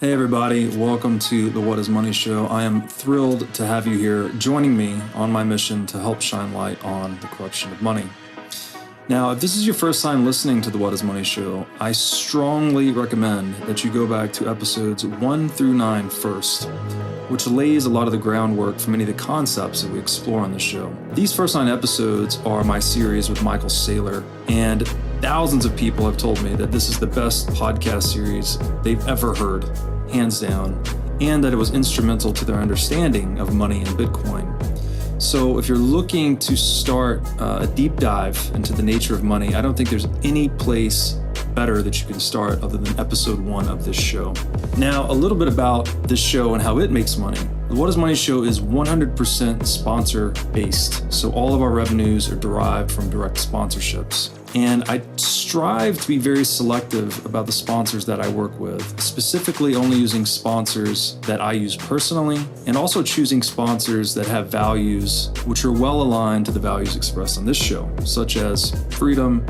Hey everybody, welcome to the What is Money Show. I am thrilled to have you here joining me on my mission to help shine light on the corruption of money. Now, if this is your first time listening to the What is Money Show, I strongly recommend that you go back to episodes 1 through 9 first, which lays a lot of the groundwork for many of the concepts that we explore on the show. These first 9 episodes are my series with Michael Saylor, and thousands of people have told me that this is the best podcast series they've ever heard, hands down, and that it was instrumental to their understanding of money and Bitcoin. So if you're looking to start a deep dive into the nature of money, I don't think there's any place better that you can start other than episode 1 of this show. Now, a little bit about this show and how it makes money. The What is Money Show is 100% sponsor based. So all of our revenues are derived from direct sponsorships. And I strive to be very selective about the sponsors that I work with, specifically only using sponsors that I use personally, and also choosing sponsors that have values which are well aligned to the values expressed on this show, such as freedom,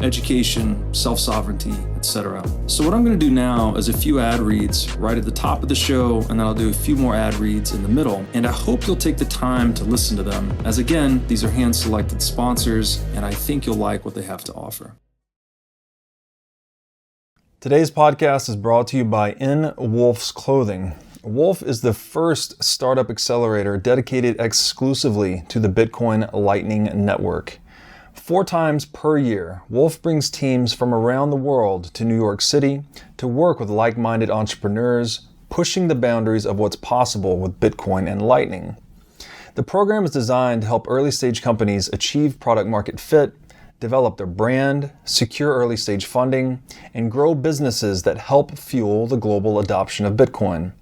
education, self-sovereignty, etc. So what I'm going to do now is a few ad reads right at the top of the show, and then I'll do a few more ad reads in the middle. And I hope you'll take the time to listen to them, as again, these are hand-selected sponsors, and I think you'll like what they have to offer. Today's podcast is brought to you by In Wolf's Clothing. Wolf is the first startup accelerator dedicated exclusively to the Bitcoin Lightning Network. 4 times per year, Wolf brings teams from around the world to New York City to work with like-minded entrepreneurs, pushing the boundaries of what's possible with Bitcoin and Lightning. The program is designed to help early-stage companies achieve product-market fit, develop their brand, secure early-stage funding, and grow businesses that help fuel the global adoption of Bitcoin.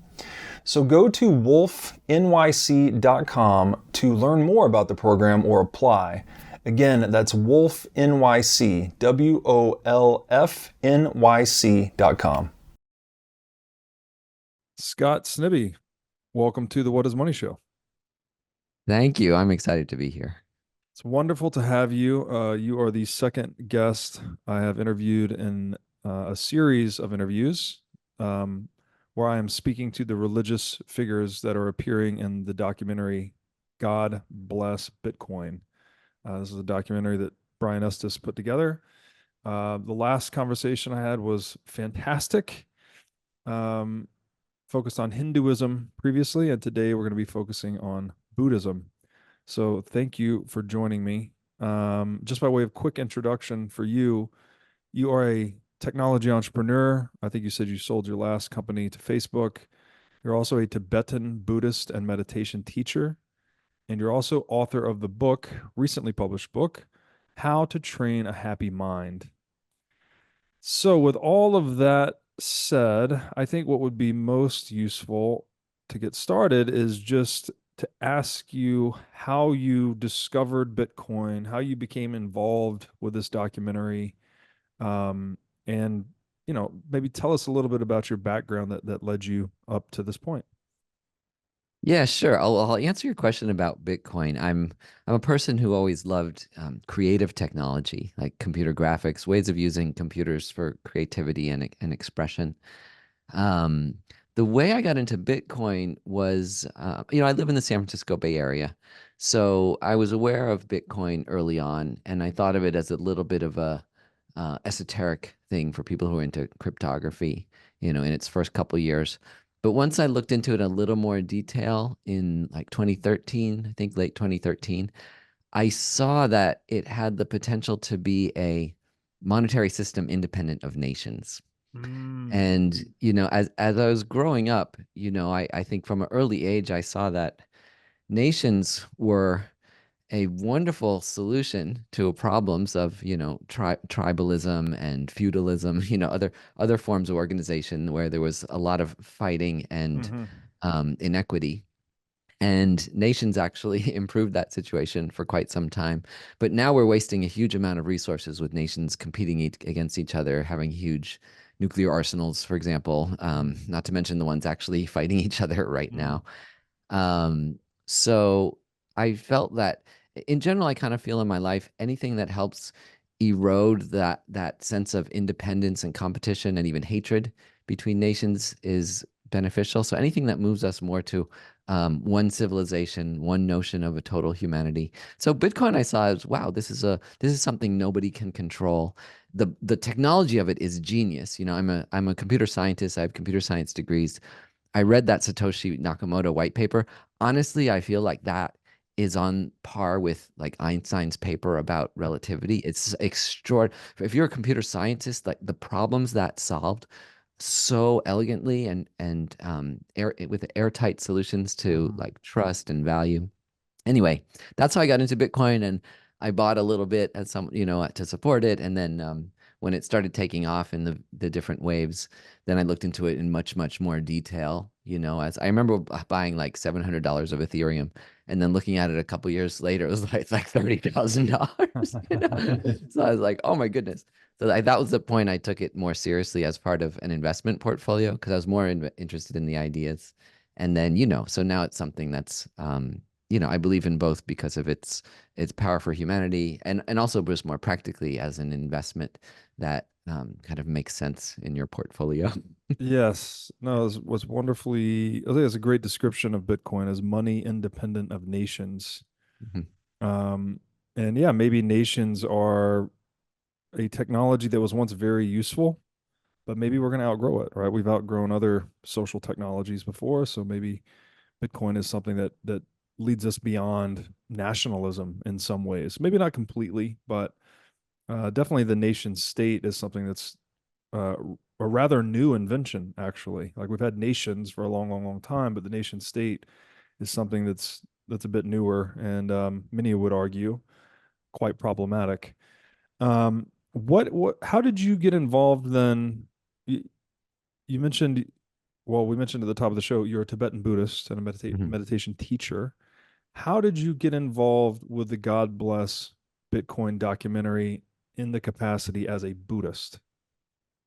So go to wolfnyc.com to learn more about the program or apply. Again, that's wolfnyc, wolfnyc.com. Scott Snibbe, welcome to the What is Money Show. Thank you. I'm excited to be here. It's wonderful to have you. You are the second guest I have interviewed in a series of interviews where I am speaking to the religious figures that are appearing in the documentary God Bless Bitcoin. This is a documentary that Brian Estes put together. The last conversation I had was fantastic, focused on Hinduism previously, and today we're going to be focusing on Buddhism. So thank you for joining me. Just by way of quick introduction for you, you are a technology entrepreneur. I think you said you sold your last company to Facebook. You're also a Tibetan Buddhist and meditation teacher. And you're also author of the book, recently published book, How to Train a Happy Mind. So with all of that said, I think what would be most useful to get started is just to ask you how you discovered Bitcoin, how you became involved with this documentary, and maybe tell us a little bit about your background that led you up to this point. Yeah, sure. I'll answer your question about Bitcoin. I'm a person who always loved creative technology, like computer graphics, ways of using computers for creativity and expression. The way I got into Bitcoin was, I live in the San Francisco Bay Area, so I was aware of Bitcoin early on, and I thought of it as a little bit of a esoteric thing for people who are into cryptography, in its first couple years. But once I looked into it a little more detail in like 2013, I think late 2013, I saw that it had the potential to be a monetary system independent of nations. And, as I was growing up, I think from an early age, I saw that nations were a wonderful solution to problems of, tribalism and feudalism, other forms of organization where there was a lot of fighting and inequity. And nations actually improved that situation for quite some time. But now we're wasting a huge amount of resources with nations competing against each other, having huge nuclear arsenals, for example, not to mention the ones actually fighting each other right now. So I felt that in general, I kind of feel in my life, anything that helps erode that sense of independence and competition and even hatred between nations is beneficial. So anything that moves us more to one civilization, one notion of a total humanity. So Bitcoin I saw as, wow, this is something nobody can control. The technology of it is genius. You know, I'm a computer scientist. I have computer science degrees. I read that Satoshi Nakamoto white paper. Honestly, I feel like that is on par with like Einstein's paper about relativity. It's extraordinary. If you're a computer scientist, like the problems that solved so elegantly and with airtight solutions to Mhm. like trust and value. Anyway, that's how I got into Bitcoin, and I bought a little bit at some, to support it. And then when it started taking off in the different waves, then I looked into it in much, much more detail. As I remember buying like $700 of Ethereum, and then looking at it a couple years later, it was like $30,000. So I was like, oh my goodness. So that was the point I took it more seriously as part of an investment portfolio because I was more interested in the ideas. And then, so now it's something that's I believe in both because of its power for humanity and also just more practically as an investment that kind of makes sense in your portfolio. Yes, no, it was wonderfully. I think it's a great description of Bitcoin as money independent of nations. Mhm. Um, and yeah, maybe nations are a technology that was once very useful, but maybe we're going to outgrow it, right? We've outgrown other social technologies before, so maybe Bitcoin is something that leads us beyond nationalism in some ways. Maybe not completely, but definitely the nation state is something that's uh, a rather new invention, actually. Like we've had nations for a long, long, long time, but the nation state is something that's a bit newer, and many would argue quite problematic. How did you get involved then? You mentioned, well, we mentioned at the top of the show, you're a Tibetan Buddhist and a Mhm. meditation teacher. How did you get involved with the God Bless Bitcoin documentary in the capacity as a Buddhist?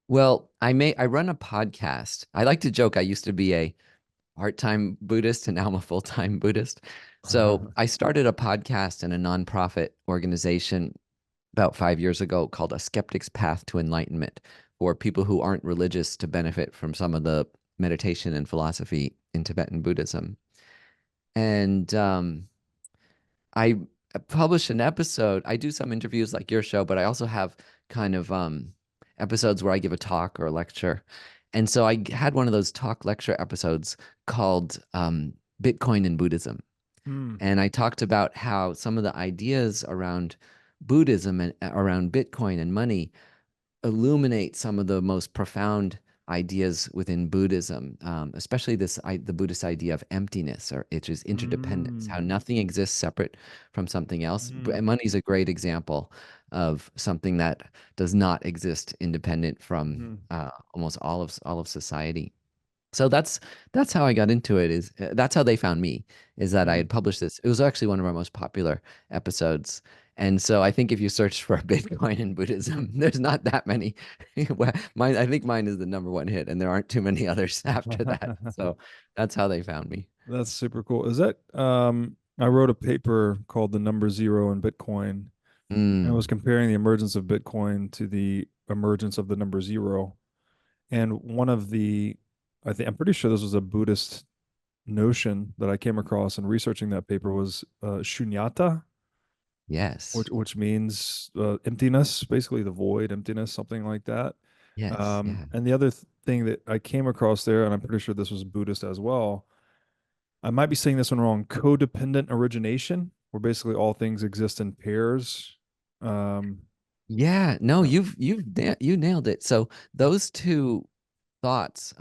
Well, I run a podcast. I like to joke I used to be a part-time Buddhist and now I'm a full-time Buddhist. So I started a podcast and a nonprofit organization about 5 years ago called A Skeptic's Path to Enlightenment for people who aren't religious to benefit from some of the meditation and philosophy in Tibetan Buddhism. And I publish an episode. I do some interviews like your show, but I also have kind of episodes where I give a talk or a lecture. And so I had one of those talk lecture episodes called Bitcoin and Buddhism. Hmm. And I talked about how some of the ideas around Buddhism and around Bitcoin and money illuminate some of the most profound ideas within Buddhism, especially the Buddhist idea of emptiness, or which is interdependence, how Mm. nothing exists separate from something else. Mm. And money is a great example of something that does not exist independent from Mm. almost all of society. So that's how I got into it. That's how they found me. Is that I Mm. had published this. It was actually one of our most popular episodes. And so I think if you search for Bitcoin and Mm. Buddhism, there's not that many. I think mine is the number one hit, and there aren't too many others after that. So that's how they found me. That's super cool. Is that I wrote a paper called The Number Zero in Bitcoin, and I was Mm, comparing the emergence of Bitcoin to the emergence of the number zero. And one of the I'm pretty sure this was a Buddhist notion that I came across in researching that paper was Shunyata, yes. which means emptiness, basically the void, emptiness, something like that. Yes. Yeah. And the other thing that I came across there, and I'm pretty sure this was Buddhist as well, I might be saying this one wrong, codependent origination, where basically all things exist in pairs. Um, Yeah. No, yeah, you nailed it. So those two thoughts,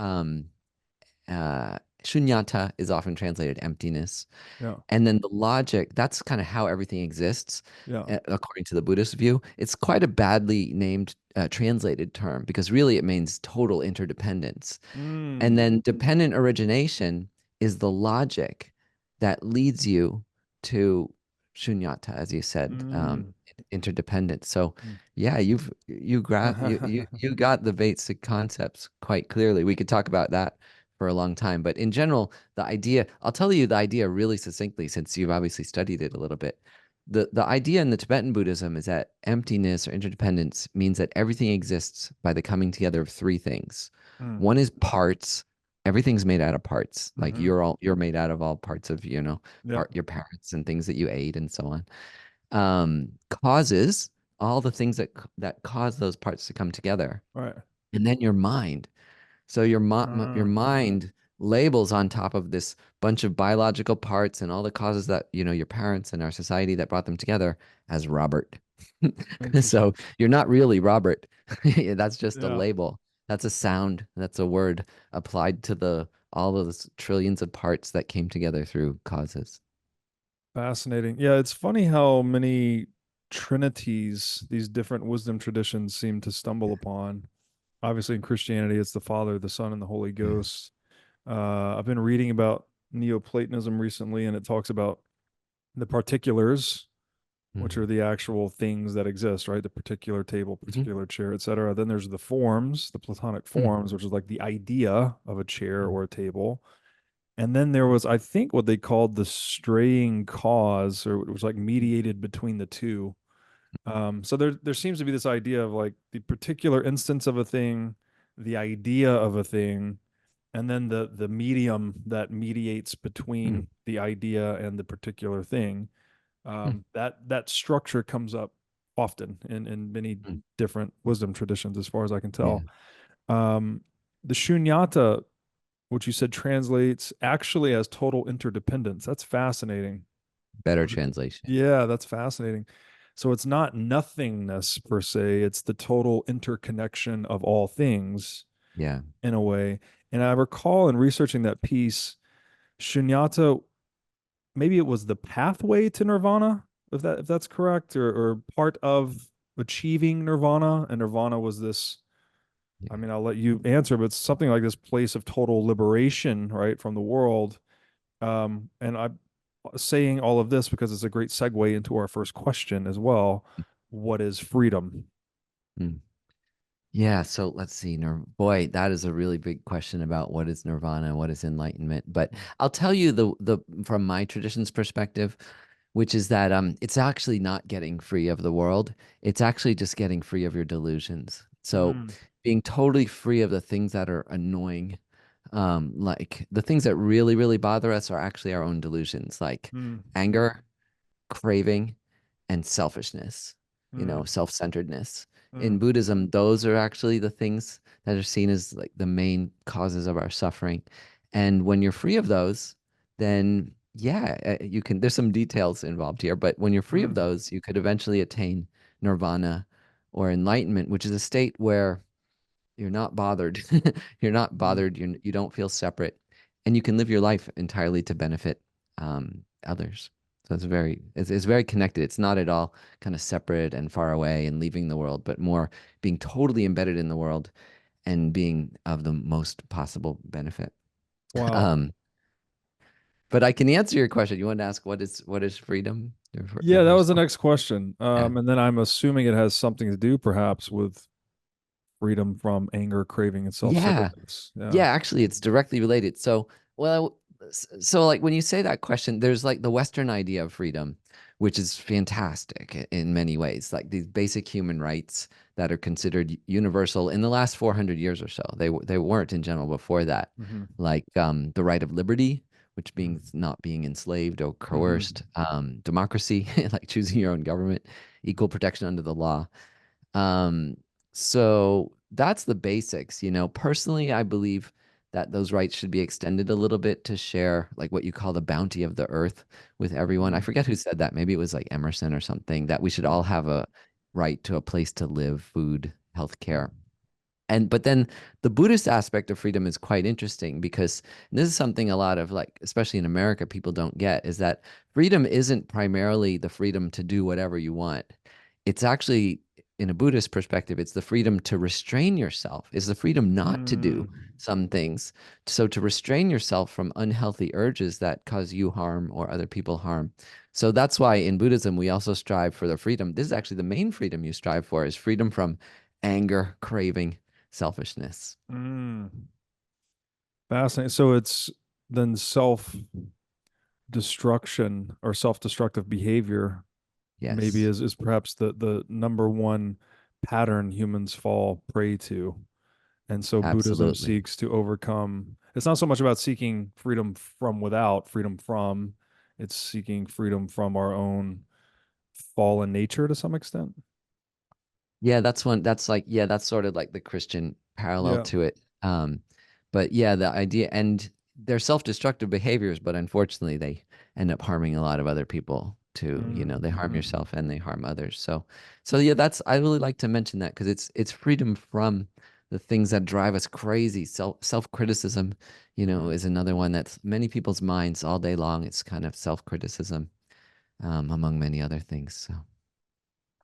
shunyata is often translated emptiness. yeah, And then the logic, that's kind of how everything exists, yeah. according to the Buddhist view. It's quite a badly named, translated term because really it means total interdependence. And Mm, then dependent origination is the logic that leads you to shunyata, as you said, mm, interdependent. So, mm. yeah, you got the basic concepts quite clearly. We could talk about that for a long time, but in general, the idea, I'll tell you the idea really succinctly, since you've obviously studied it a little bit. The idea in the Tibetan Buddhism is that emptiness or interdependence means that everything exists by the coming together of three things. Mm. One is parts. Everything's made out of parts. Like Mm-hmm. you're made out of all parts of, Yep. your parents and things that you ate and so on. Causes, all the things that cause those parts to come together. Right. And then your mind. So your Mm. mind labels on top of this bunch of biological parts and all the causes that, your parents and our society that brought them together as Robert. So Interesting. you're not really Robert. That's just a Yeah. label. That's a sound. That's a word applied to the all of the trillions of parts that came together through causes. Fascinating. Yeah, it's funny how many trinities these different wisdom traditions seem to stumble upon. Obviously, in Christianity, it's the Father, the Son, and the Holy Yeah. Ghost. I've been reading about Neoplatonism recently, and it talks about the particulars, which are Mhm. the actual things that exist, right? The particular table, Mhm. particular chair, etc. Then there's the forms, the Platonic Mhm. forms, which is like the idea of a chair Mhm. or a table. And then there was, I think, what they called the straying cause, or it was like mediated between the two. So there seems to be this idea of like the particular instance of a thing, the idea of a thing, and then the medium that mediates Mhm. between the idea and the particular thing. Mhm. That structure comes up often in many Mhm. different wisdom traditions, as far as I can Yeah. tell. Um, the Shunyata, which you said translates actually as total interdependence. That's fascinating. Better translation. Yeah, that's fascinating. So it's not nothingness per se, it's the total interconnection of all things Yeah. in a way. And I recall in researching that piece, Shunyata, maybe it was the pathway to nirvana, if that's correct, or part of achieving nirvana. And nirvana was this, I Yeah. mean, I'll let you answer, but it's something like this place of total liberation, right, from the world. And I'm saying all of this because it's a great segue into our first question as well. What is freedom? Mm. Yeah, so let's see. Boy, that is a really big question about what is nirvana, what is enlightenment. But I'll tell you the from my tradition's perspective, which is that it's actually not getting free of the world. It's actually just getting free of your delusions. So Mm, being totally free of the things that are annoying, like the things that really, really bother us are actually our own delusions, like mm, anger, craving, and selfishness, mm, self-centeredness. In mm, Buddhism, those are actually the things that are seen as like the main causes of our suffering. And when you're free of those, then yeah, you can, there's some details involved here, but when you're free of mm, those, you could eventually attain nirvana or enlightenment, which is a state where you're not bothered. You're not mm. bothered. You don't feel separate, and you can live your life entirely to benefit others. So it's very connected. It's not at all kind of separate and far away and leaving the world, but more being totally embedded in the world and being of the most possible benefit. Wow. Um, but I can answer your question. You want to ask what is freedom? The Yeah, that was first the one. next question. Yeah. And then I'm assuming it has something to do perhaps with freedom from anger, craving, and Yeah. self-centeredness. Yeah. Yeah, actually, it's directly related. So, well, so like when you say that question, there's like the Western idea of freedom, which is fantastic in many ways, like these basic human rights that are considered universal in the last 400 years or so. They weren't in general before that, Mm-hmm. like the right of liberty, which Mm-hmm. means not being enslaved or Mm-hmm. coerced, democracy, like choosing your own government, equal protection under the law. Um, so that's the basics, Personally, I believe that those rights should be extended a little bit to share like what you call the bounty of the earth with everyone. I Mm-hmm. forget who said that. Maybe it was like Emerson or something, that we should all have a right to a place to live, food, healthcare. And but then the Buddhist aspect of freedom is quite interesting because this is something a lot of like, especially in America, people don't get is that freedom isn't primarily the freedom to do whatever you want. It's actually, in a Buddhist perspective, it's the freedom to restrain yourself, is the freedom not to do Mm-hmm. some things. So to restrain yourself from unhealthy urges that cause you harm or other people harm. So that's why in Buddhism, we also strive for the freedom. This is actually the main freedom you strive for is freedom from anger, craving, selfishness. Mm. Fascinating. So it's then self-destruction or self-destructive behavior maybe Yes. is perhaps the number one pattern humans fall prey to. And so Buddhism Absolutely. seeks to overcome, it's not so much about seeking freedom from without, freedom from, it's seeking freedom from our own fallen nature to some extent. Yeah, that's one that's like yeah, that's sort of like the Christian parallel Yeah. to it. But yeah, the idea and they're self-destructive behaviors, but unfortunately they end up harming a lot of other people too. You know, they harm Mm-hmm. yourself and they harm others. So yeah, that's I really like to mention that because it's freedom from the things that drive us crazy. Self-criticism, Mm-hmm. is another one that's many people's minds all day long. It's kind of self-criticism, among many other things. So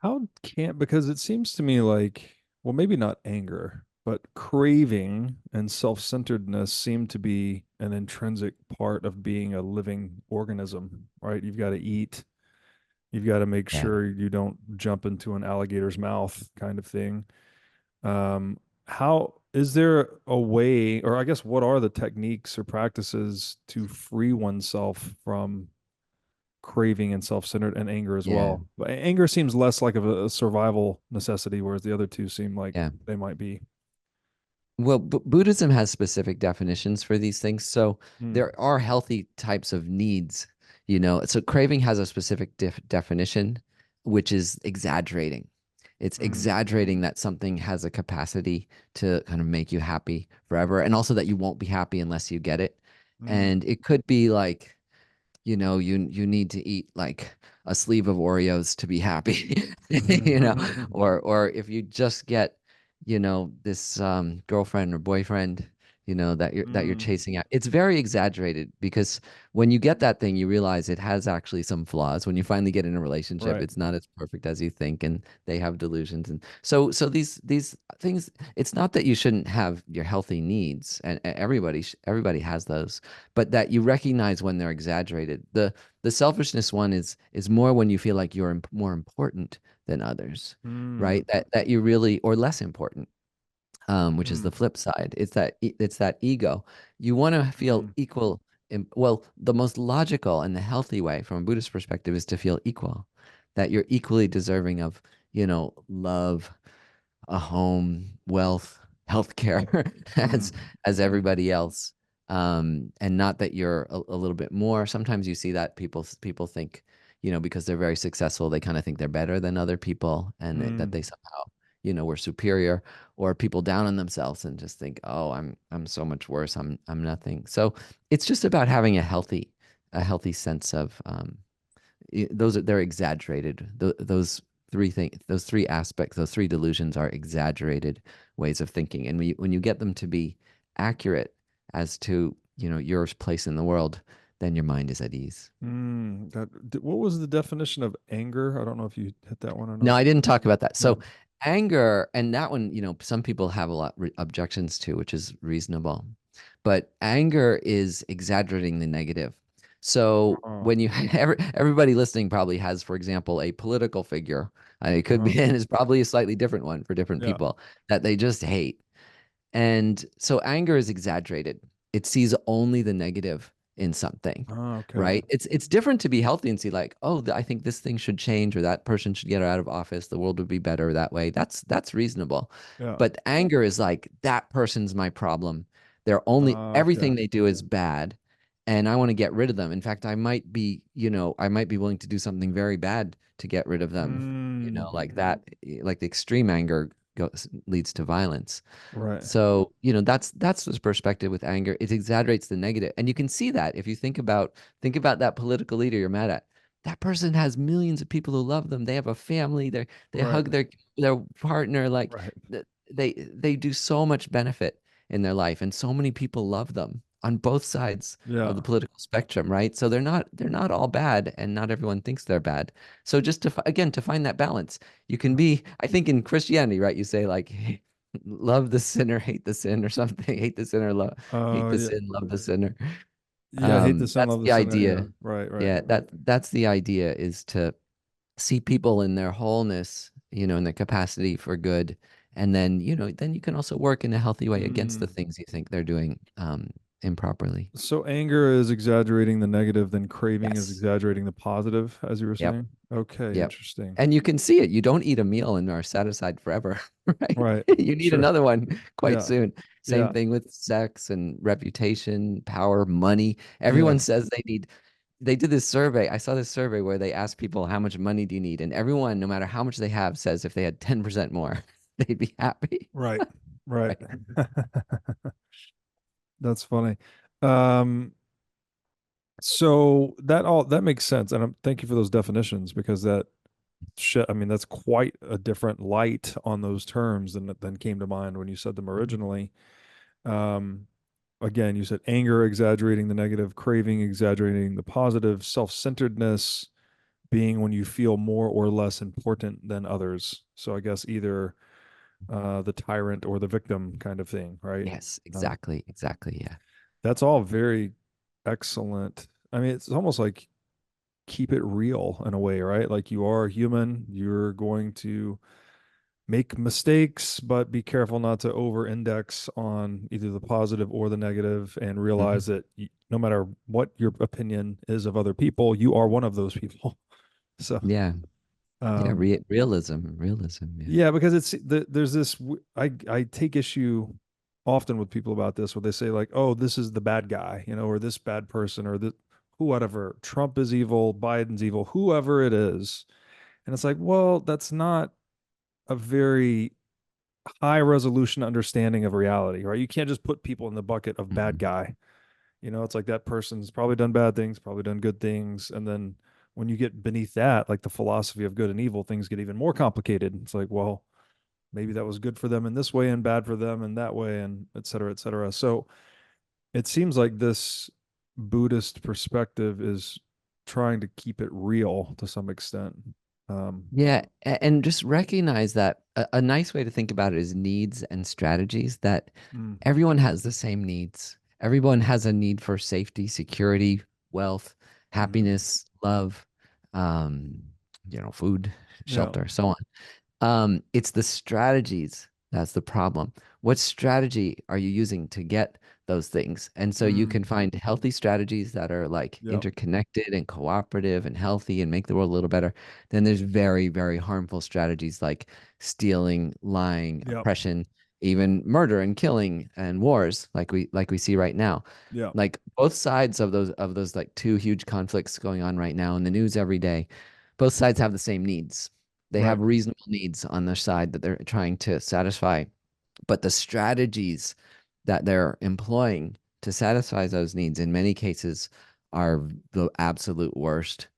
How can't, because it seems to me like, well, maybe not anger, but craving and self-centeredness seem to be an intrinsic part of being a living organism, right? You've got to eat, you've got to make yeah, sure you don't jump into an alligator's mouth kind of thing. Um, how is there a way, or I guess what are the techniques or practices to free oneself from craving and self-centered and anger as yeah, well? But anger seems less like of a survival necessity, whereas the other two seem like yeah. they might be. Well, Buddhism has specific definitions for these things. So Mm, there are healthy types of needs, So craving has a specific definition, which is exaggerating. It's mm, exaggerating that something has a capacity to kind of make you happy forever, and also that you won't be happy unless you get it. mm, And it could be like you need to eat like a sleeve of Oreos to be happy, mm, or if you just get, this girlfriend or boyfriend, that you're mm, chasing out. It's very exaggerated because when you get that thing, you realize it has actually some flaws. When you finally get in a relationship, right. it's not as perfect as you think, and they have delusions. And so these things, it's not that you shouldn't have your healthy needs, and everybody has those, but that you recognize when they're exaggerated. The selfishness one is more when you feel like you're more important than others, Mm, right? That you really or less important, which is the mm, flip side. It's that ego. You want to feel mm, equal. Well, the most logical and the healthy way from a Buddhist perspective is to feel equal, that you're equally deserving of, love, a home, wealth, healthcare mm, as everybody else. And not that you're a little bit more. Sometimes you see that people think, because they're very successful, they kind of think they're better than other people, and that mm, they somehow, were superior, or people down on themselves and just think, oh, I'm so much worse. I'm nothing. So it's just about having a healthy sense of, they're exaggerated. Those three aspects, those three delusions are exaggerated ways of thinking. And when you get them to be accurate as to, your place in the world, then your mind is at ease. what was the definition of anger? I don't know if you hit that one or No, not. I didn't talk about that. No. So anger, and that one, some people have a lot objections to, which is reasonable. But anger is exaggerating the negative. So Uh-huh. when you everybody listening probably has, for example, a political figure. It could Uh-huh. be, and it's probably a slightly different one for different Yeah. people that they just hate. And so anger is exaggerated. It sees only the negative in something, Oh, okay. right? It's different to be healthy and see like, oh, I think this thing should change, or that person should get out of office. The world would be better that way. That's reasonable. Yeah. But anger is like that person's my problem. They're only Okay. everything they do is bad, and I want to get rid of them. In fact, I might be willing to do something very bad to get rid of them. Mm, Like that, like the extreme anger leads to violence. right. So, that's the perspective with anger. It exaggerates the negative. And you can see that if you think about that political leader you're mad at. That person has millions of people who love them. They have a family. They Right. hug their partner. Like Right. they do so much benefit in their life, and so many people love them on both sides of the Yeah. political spectrum, right? So they're not all bad, and not everyone thinks they're bad. So just again, to find that balance, you can be, I think in Christianity, right? You say like, love the sinner, hate the sin, or something. Hate the sinner, hate the Yeah. sin, love the sinner. Yeah. Hate the sin, That's love the the sinner. Yeah. idea. Right. Right. Yeah, that's the idea, is to see people in their wholeness, in their capacity for good. And then, then you can also work in a healthy way against the Mm, things you think they're doing, improperly. So anger is exaggerating the negative, then craving is Yes. exaggerating the positive, as you were Yep. saying. Okay, Yep. interesting. And you can see it. You don't eat a meal and are satisfied forever, right? Right. You need Sure. another one quite Yeah. soon. Same Yeah. thing with sex and reputation, power, money. Yeah. Everyone says they did this survey. I saw this survey where they asked people, how much money do you need? And everyone, no matter how much they have, says if they had 10% more, they'd be happy. Right. Right. Right. That's funny. Um, so that makes sense, and thank you for those definitions because I mean, that's quite a different light on those terms than came to mind when you said them originally. Um, Again, you said anger exaggerating the negative, craving exaggerating the positive, self-centeredness being when you feel more or less important than others. So I guess either the tyrant or the victim kind of thing, right? Yes, Um, exactly. Exactly. Yeah. that's all very excellent. I mean, it's almost like keep it real in a way, right? Like you are human, you're going to make mistakes, but be careful not to over index on either the positive or the negative and realize Mhm. that no matter what your opinion is of other people, you are one of those people. So, Yeah. Yeah. um, Realism. Realism. Yeah. yeah, because there's this, I take issue often with people about this where they say, like, oh, this is the bad guy, or this bad person, or this, whoever, Trump is evil, Biden's evil, whoever it is. And it's like, well, that's not a very high resolution understanding of reality, right? You can't just put people in the bucket of bad Mhm. guy. It's like that person's probably done bad things, probably done good things. And then when you get beneath that, like the philosophy of good and evil, things get even more complicated. It's like, well, maybe that was good for them in this way and bad for them in that way, and et cetera, et cetera. So it seems like this Buddhist perspective is trying to keep it real to some extent. Yeah, and just recognize that a nice way to think about it is needs and strategies, that mm, everyone has the same needs. Everyone has a need for safety, security, wealth, mm, happiness, love, um, food, yeah. shelter, so on. It's the strategies that's the problem. What strategy are you using to get those things? And so you Mm, can find healthy strategies that are like yeah. interconnected and cooperative and healthy and make the world a little better. Then there's very, very harmful strategies like stealing, lying, Yeah. oppression, even murder and killing and wars like we see right now. Yeah. Like both sides of those like two huge conflicts going on right now in the news every day, both sides have the same needs. They Right. have reasonable needs on their side that they're trying to satisfy, but the strategies that they're employing to satisfy those needs in many cases are the absolute worst.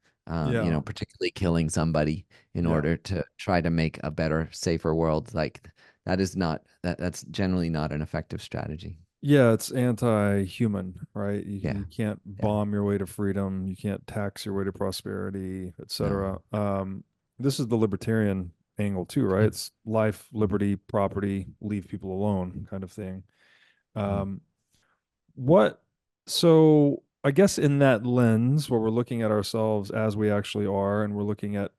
Yeah. Particularly killing somebody in Yeah. order to try to make a better, safer world. Like that's generally not an effective strategy. Yeah, it's anti-human, right? You Yeah, can't yeah, bomb your way to freedom, you can't tax your way to prosperity, no. etc. This is the libertarian angle too, right? Mhm, It's life, mhm, liberty, property, leave people alone kind of thing. mhm, Um, what so I guess in that lens where we're looking at ourselves as we actually are and we're looking at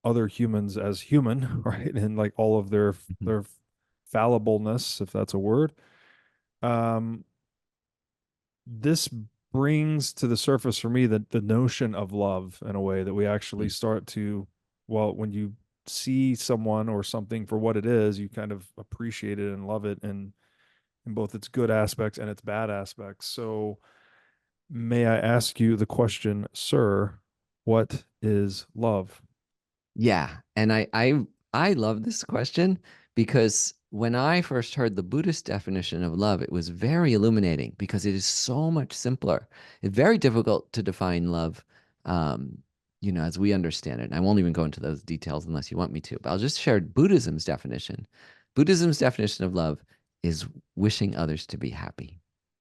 other humans as human, right? And like all of mhm. their fallibleness, if that's a word. Um, this brings to the surface for me the notion of love in a way that we actually start to, well, when you see someone or something for what it is, you kind of appreciate it and love it in both its good aspects and its bad aspects. So may I ask you the question, sir, what is love? Yeah, and I love this question because when I first heard the Buddhist definition of love, it was very illuminating because it is so much simpler. It's very difficult to define love, um, as we understand it. And I won't even go into those details unless you want me to, but I'll just share Buddhism's definition. Buddhism's definition of love is wishing others to be happy.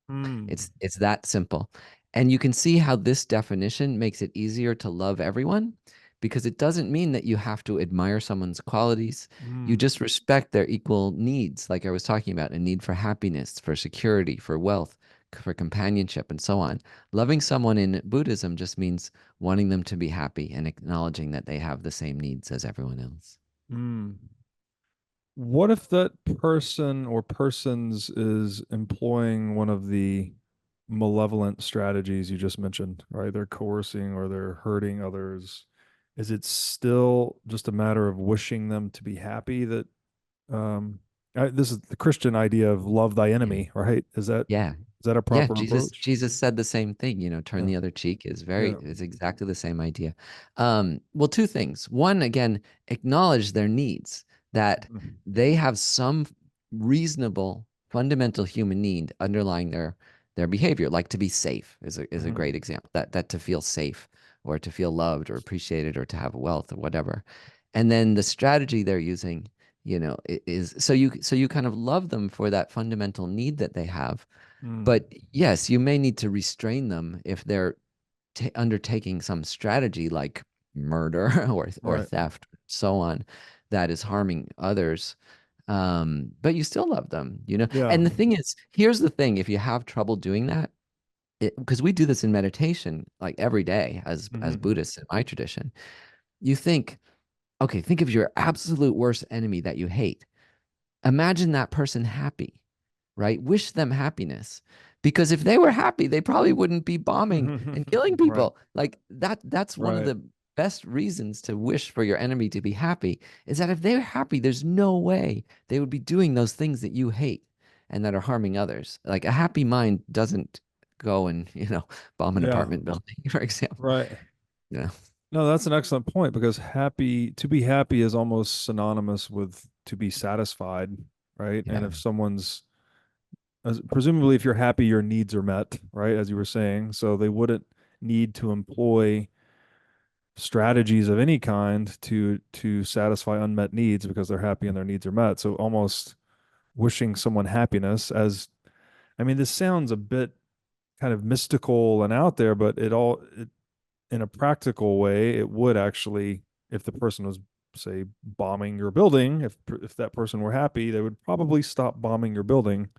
Hmm. It's that simple. And you can see how this definition makes it easier to love everyone because it doesn't mean that you have to admire someone's qualities. You Hmm. just respect their equal needs, like I was talking about, a need for happiness, for security, for wealth, for companionship, and so on. Loving someone in Buddhism just means wanting them to be happy and acknowledging that they have the same needs as everyone else. Hmm. What if that person or persons is employing one of the malevolent strategies you just mentioned, right? They're coercing or they're hurting others. Is it still just a matter of wishing them to be happy that um this is the Christian idea of love thy Yeah. enemy, right? Yeah. Is that a Yeah, proper Jesus approach? Jesus said the same thing, turn Yeah. the other cheek is very Yeah. is exactly the same idea. Well, two things. One, again, acknowledge their needs, that Mhm. they have some reasonable fundamental human need underlying their behavior, like to be safe is a Mhm. great example. That to feel safe or to feel loved or appreciated or to have wealth or whatever. And then the strategy they're using, is so you kind of love them for that fundamental need that they have, Mm. but yes, you may need to restrain them if they're undertaking some strategy like murder or Right. theft, so on, that is harming others. But you still love them, Yeah. And the thing is, here's the thing: if you have trouble doing that, because we do this in meditation like every day as Mhm. Buddhists in my tradition, you think, okay, think of your absolute worst enemy that you hate. Imagine that person happy, right? Wish them happiness. Because if they were happy, they probably wouldn't be bombing and killing Right. people. Like that's one of Right. the best reasons to wish for your enemy to be happy, is that if they're happy, there's no way they would be doing those things that you hate and that are harming others. Like a happy mind doesn't go and, bomb an Yeah. apartment building, for example. Right. Yeah. No, that's an excellent point because to be happy is almost synonymous with to be satisfied, right? And Yeah. if presumably if you're happy, your needs are met, right? As you were saying. So they wouldn't need to employ strategies of any kind to satisfy unmet needs because they're happy and their needs are met. So almost wishing someone happiness as, I mean, this sounds a bit kind of mystical and out there, but in a practical way, it would actually, if the person was, say, bombing your building, if that person were happy, they would probably stop bombing your building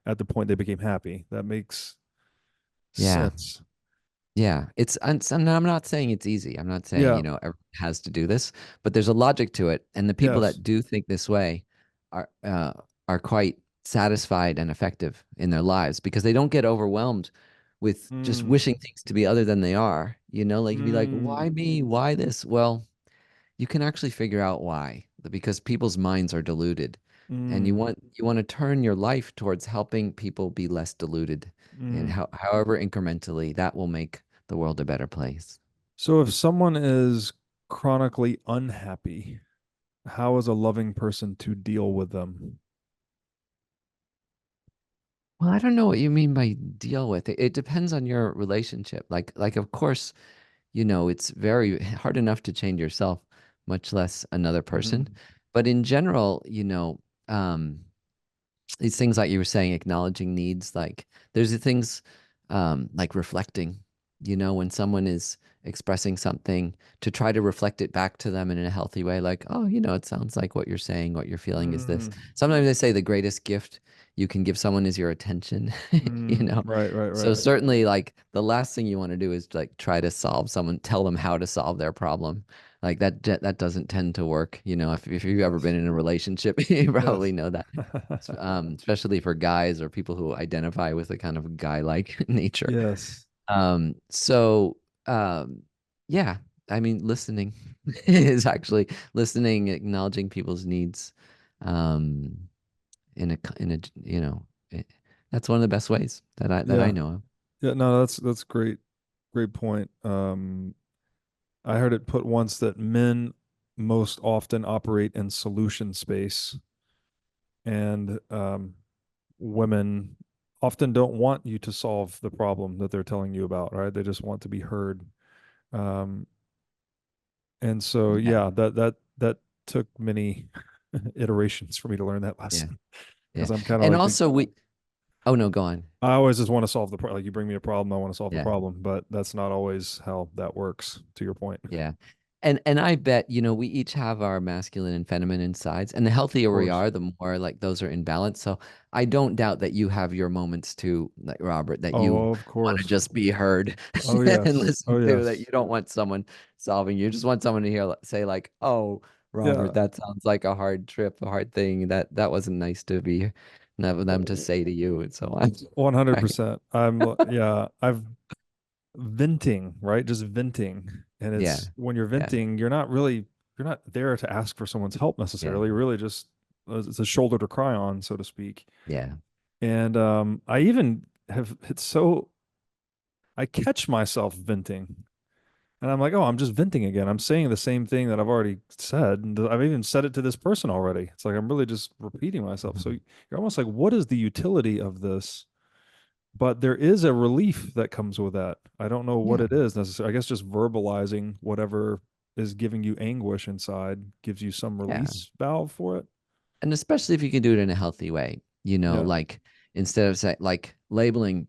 at the point they became happy. That makes Yeah. sense. Yeah, and I'm not saying it's easy. I'm not saying, Yeah. everyone has to do this, but there's a logic to it. And the people Yes. that do think this way are quite satisfied and effective in their lives because they don't get overwhelmed with just Mm, wishing things to be other than they are. Like you'd be like, mm, why me? Why this? Well, you can actually figure out why, because people's minds are deluded, and you mm, want you want to turn your life towards helping people be less deluded, and mm. however incrementally that will make the world a better place. So if someone is chronically unhappy, how is a loving person to deal with them? Well, I don't know what you mean by deal with it. It depends on your relationship. Like of course, it's very hard enough to change yourself, much less another person. Hmm. But in general, these things like you were saying, acknowledging needs, like there's the things like reflecting, when someone is expressing something, to try to reflect it back to them in a healthy way, like, oh, it sounds like what you're saying, what you're feeling is this. Mm, Sometimes they say the greatest gift you can give someone is your attention, you mm. know. Right, right, So right. certainly like the last thing you want to do is like try to tell them how to solve their problem. Like that doesn't tend to work, if you've ever Yes. been in a relationship, you probably Yes. know that, especially for guys or people who identify with a kind of guy-like nature. Yes. So, yeah, I mean, listening is actually listening, acknowledging people's needs, um, in a, it, that's one of the best ways that I Yeah. know of. Yeah, no, that's great. Great point. I heard it put once that men most often operate in solution space, and women often don't want you to solve the problem that they're telling you about, right? They just want to be heard. Um, and so, Yeah, yeah, that took many iterations for me to learn that yeah, lesson yeah. because I'm kind of And like the also oh no, go on. I always just want to solve the problem. Like you bring me a problem, I want to solve the Yeah. problem, but that's not always how that works. To your point, of Yeah. And I bet, we each have our masculine and feminine sides, and the healthier we course. are, the more like those are in balance. So I don't doubt that you have your moments too, like Robert, that you Oh, of want to course. just be heard Oh and yes. Oh listen to, that you yes. don't want someone solving you. You just want someone to hear say like, "Oh, Yeah. Robert, that sounds like a hard trip, a hard thing. That wasn't them to say to you and so on. Right. 100%. Yeah, I've venting, right? Just venting. And Yeah. it's when you're Yeah. venting, you're not there to ask for someone's help Yeah. necessarily. Really just it's a shoulder to cry on, so to speak. Yeah. And I even have it's so I catch myself venting. And I'm like, oh, I'm just venting again. I'm saying the same thing that I've already said. And I've even said it to this person already. It's like I'm really just repeating myself. So Mhm. you're almost like, what is the utility of this? But there is a relief that comes with that. I don't know what Yeah. it is necessarily. I guess just verbalizing whatever is giving you anguish inside gives you some Yeah. release valve for it. And especially if you can do it in a healthy way, Yeah. like instead of say like labeling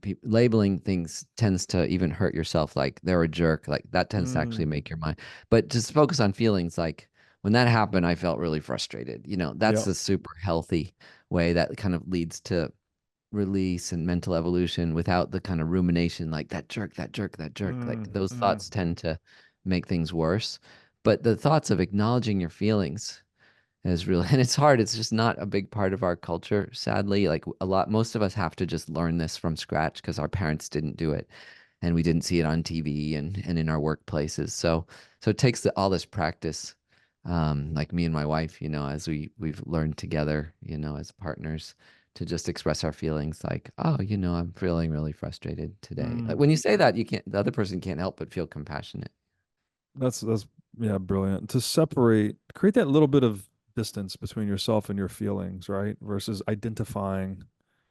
things tends to even hurt yourself, like they're a jerk, like that tends to actually Mm. make your mind. But just focus on feelings, like when that happened, I felt really frustrated. That's Yeah. the super healthy way that kind of leads to release and mental evolution without the kind of rumination, like that jerk, that jerk, that jerk. Like Mm. those Mm. thoughts tend to make things worse. But the thoughts of acknowledging your feelings is really, and it's hard. It's just not a big part of our culture, sadly. Like most of us have to just learn this from scratch because our parents didn't do it and we didn't see it on TV and in our workplaces. So it takes all this practice, like me and my wife, as we've learned together, as partners to just express our feelings like, oh, I'm feeling really frustrated today. Like Mm. when you say that, the other person can't help but feel compassionate. That's yeah, brilliant. To separate, create that little bit of distance between yourself and your feelings, right? Versus identifying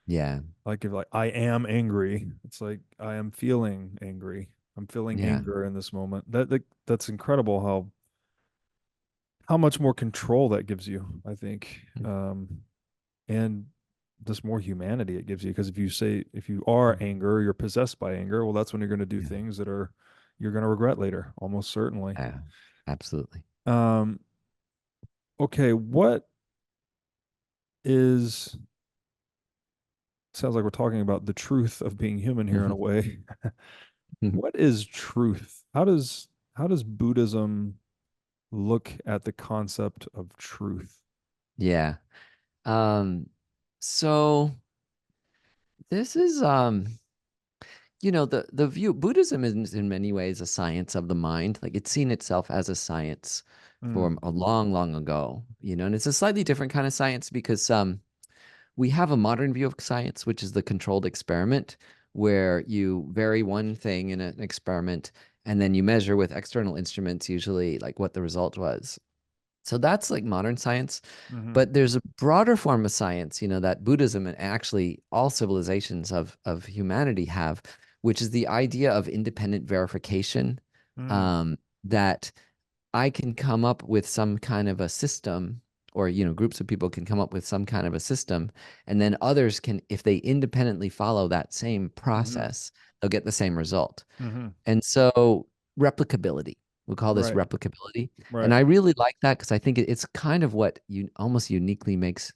Yeah. like if like I am angry, it's like I am feeling angry. I'm feeling Yeah. anger in this moment. That's incredible how much more control that gives you, I think. And just more humanity it gives you because if you are Mhm. anger, you're possessed by anger, well that's when you're going to do Yeah. things that are you're going to regret later, almost certainly. Yeah. Absolutely. Um okay, what is sounds like we're talking about the truth of being human here in a way. What is truth? How does Buddhism look at the concept of truth? Yeah. Um, so this is the view Buddhism is in many ways a science of the mind. Like it's seen itself as a science Mm, for a long, long ago, and it's a slightly different kind of science because we have a modern view of science, which is the controlled experiment, where you vary one thing in an experiment and then you measure with external instruments, usually like what the result was. So that's like modern science. mm-hmm, But there's a broader form of science, that Buddhism and actually all civilizations of humanity have, which is the idea of independent verification, mm, um, that I can come up with some kind of a system, or groups of people can come up with some kind of a system, and then others can, if they independently follow that same mm-hmm, process, they'll get the same result. mm-hmm. And so replicability, we'll call this Right, replicability. And right. I really like that because I think it's kind of what you almost uniquely makes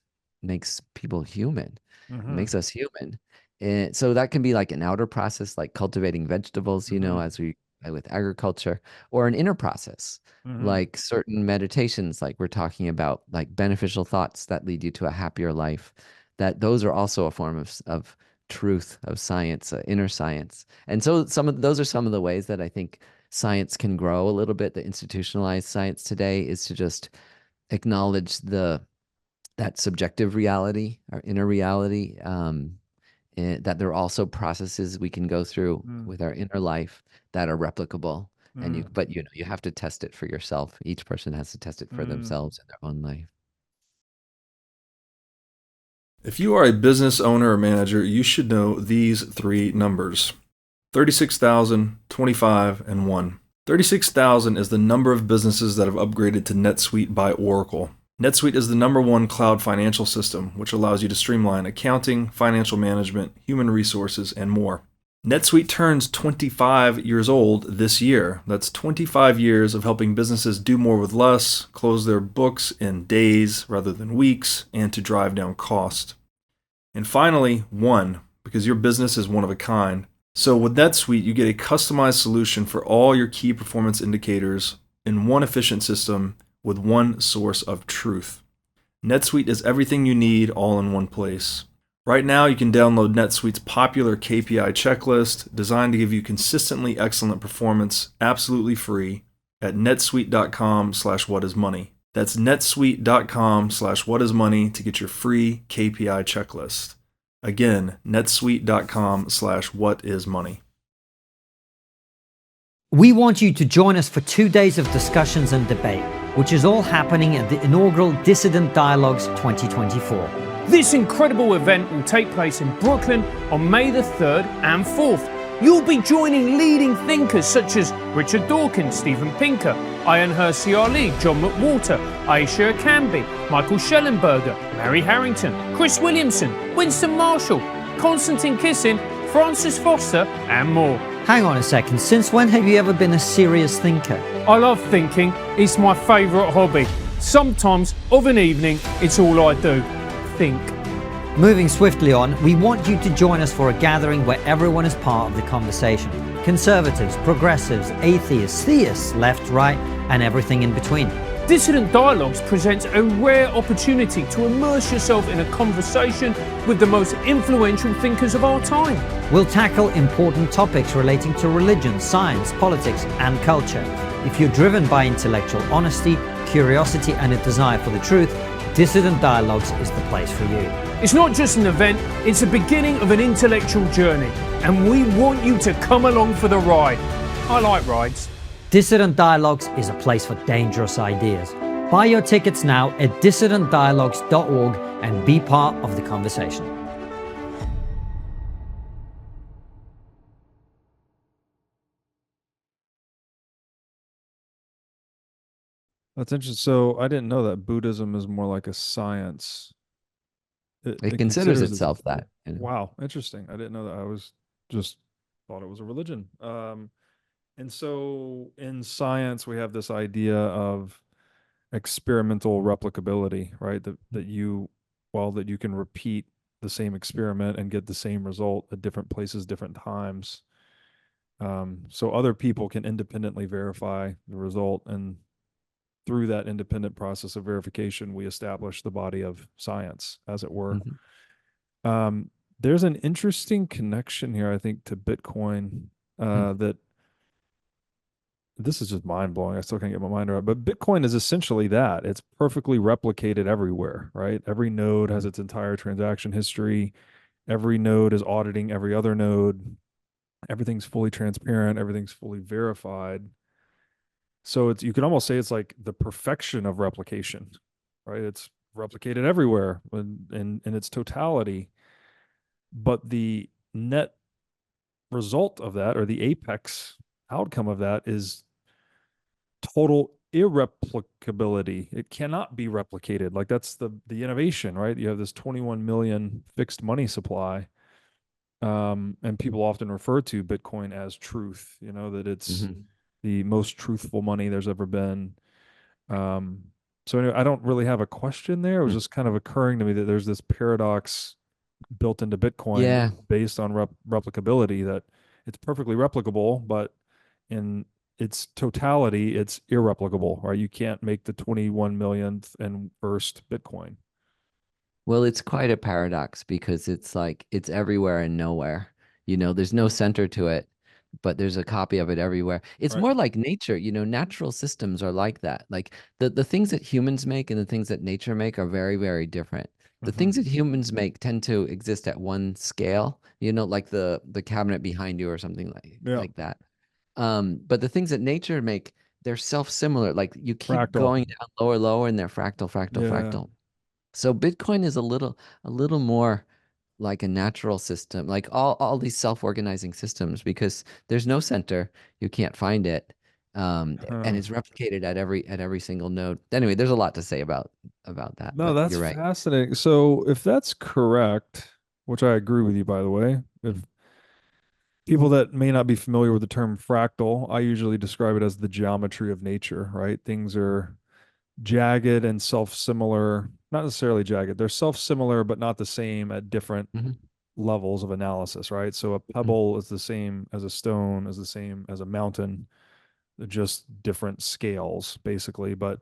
people human. It Mm-hmm, makes us human. And so that can be like an outer process, like cultivating vegetables, mm-hmm, as we with agriculture, or an inner process, mm-hmm, like certain meditations, like we're talking about, like beneficial thoughts that lead you to a happier life. That those are also a form of truth, of science, inner science. And so those are some of the ways that I think science can grow a little bit. The institutionalized science today is to just acknowledge that subjective reality, our inner reality, and that there are also processes we can go through mm, with our inner life that are replicable. And mm, but you have to test it for yourself. Each person has to test it for mm. themselves in their own life. If you are a business owner or manager, you should know these three numbers: 36,000, 25, and 1. 36,000 is the number of businesses that have upgraded to NetSuite by Oracle. NetSuite is the number one cloud financial system, which allows you to streamline accounting, financial management, human resources, and more. NetSuite turns 25 years old this year. That's 25 years of helping businesses do more with less, close their books in days rather than weeks, and to drive down cost. And finally, 1, because your business is one of a kind. So with NetSuite, you get a customized solution for all your key performance indicators in one efficient system with one source of truth. NetSuite is everything you need all in one place. Right now, you can download NetSuite's popular KPI checklist designed to give you consistently excellent performance absolutely free at netsuite.com/whatismoney. That's netsuite.com/whatismoney to get your free KPI checklist. Again, netsuite.com/whatismoney. We want you to join us for 2 days of discussions and debate, which is all happening at the inaugural Dissident Dialogues 2024. This incredible event will take place in Brooklyn on May the 3rd and 4th. You'll be joining leading thinkers such as Richard Dawkins, Steven Pinker, Ayaan Ali, John McWhorter, Aisha Akambi, Michael Schellenberger, Mary Harrington, Chris Williamson, Winston Marshall, Konstantin Kisin, Francis Foster, and more. Hang on a second, since when have you ever been a serious thinker? I love thinking, it's my favourite hobby. Sometimes, of an evening, it's all I do. Think. Moving swiftly on, we want you to join us for a gathering where everyone is part of the conversation. Conservatives, progressives, atheists, theists, left, right, and everything in between. Dissident Dialogues presents a rare opportunity to immerse yourself in a conversation with the most influential thinkers of our time. We'll tackle important topics relating to religion, science, politics, and culture. If you're driven by intellectual honesty, curiosity, and a desire for the truth, Dissident Dialogues is the place for you. It's not just an event, it's the beginning of an intellectual journey, and we want you to come along for the ride. I like rides. Dissident Dialogues is a place for dangerous ideas. Buy your tickets now at dissidentdialogues.org and be part of the conversation. That's interesting. So I didn't know that Buddhism is more like a science. It considers itself that. Wow, interesting. I didn't know that. I was just thought it was a religion. And so in science, we have this idea of experimental replicability, right? That you can repeat the same experiment and get the same result at different places, different times. So other people can independently verify the result, and through that independent process of verification, we establish the body of science, as it were. There's an interesting connection here, I think, to Bitcoin that this is just mind blowing. I still can't get my mind around it. But Bitcoin is essentially that. It's perfectly replicated everywhere, right? Every node has its entire transaction history. Every node is auditing every other node. Everything's fully transparent. Everything's fully verified. So you can almost say it's like the perfection of replication, right? It's replicated everywhere in its totality. But the net result of that, or the apex outcome of that, is total irreplicability. It cannot be replicated. Like, that's the innovation, right? You have this 21 million fixed money supply. And people often refer to Bitcoin as truth, that it's the most truthful money there's ever been. So anyway, I don't really have a question there. It was just kind of occurring to me that there's this paradox built into Bitcoin based on replicability, that it's perfectly replicable, but in its totality, it's irreplicable, right? You can't make the 21 millionth and first Bitcoin. Well, it's quite a paradox because it's like it's everywhere and nowhere. There's no center to it, but there's a copy of it everywhere. It's more like nature. Natural systems are like that. Like the things that humans make and the things that nature make are very, very different. The things that humans make tend to exist at one scale, like the cabinet behind you or something like that. But the things that nature make, they're self-similar. Like you keep going down lower, and they're fractal. So Bitcoin is a little more like a natural system, like all these self-organizing systems, because there's no center, you can't find it, and it's replicated at every single node. Anyway, there's a lot to say about that. No, but that's you're right. fascinating. So if that's correct, which I agree with you, by the way, if people that may not be familiar with the term fractal, I usually describe it as the geometry of nature, right? Things are jagged and self-similar, not necessarily jagged. They're self-similar, but not the same at different levels of analysis, right? So a pebble is the same as a stone, is the same as a mountain, just different scales, basically. But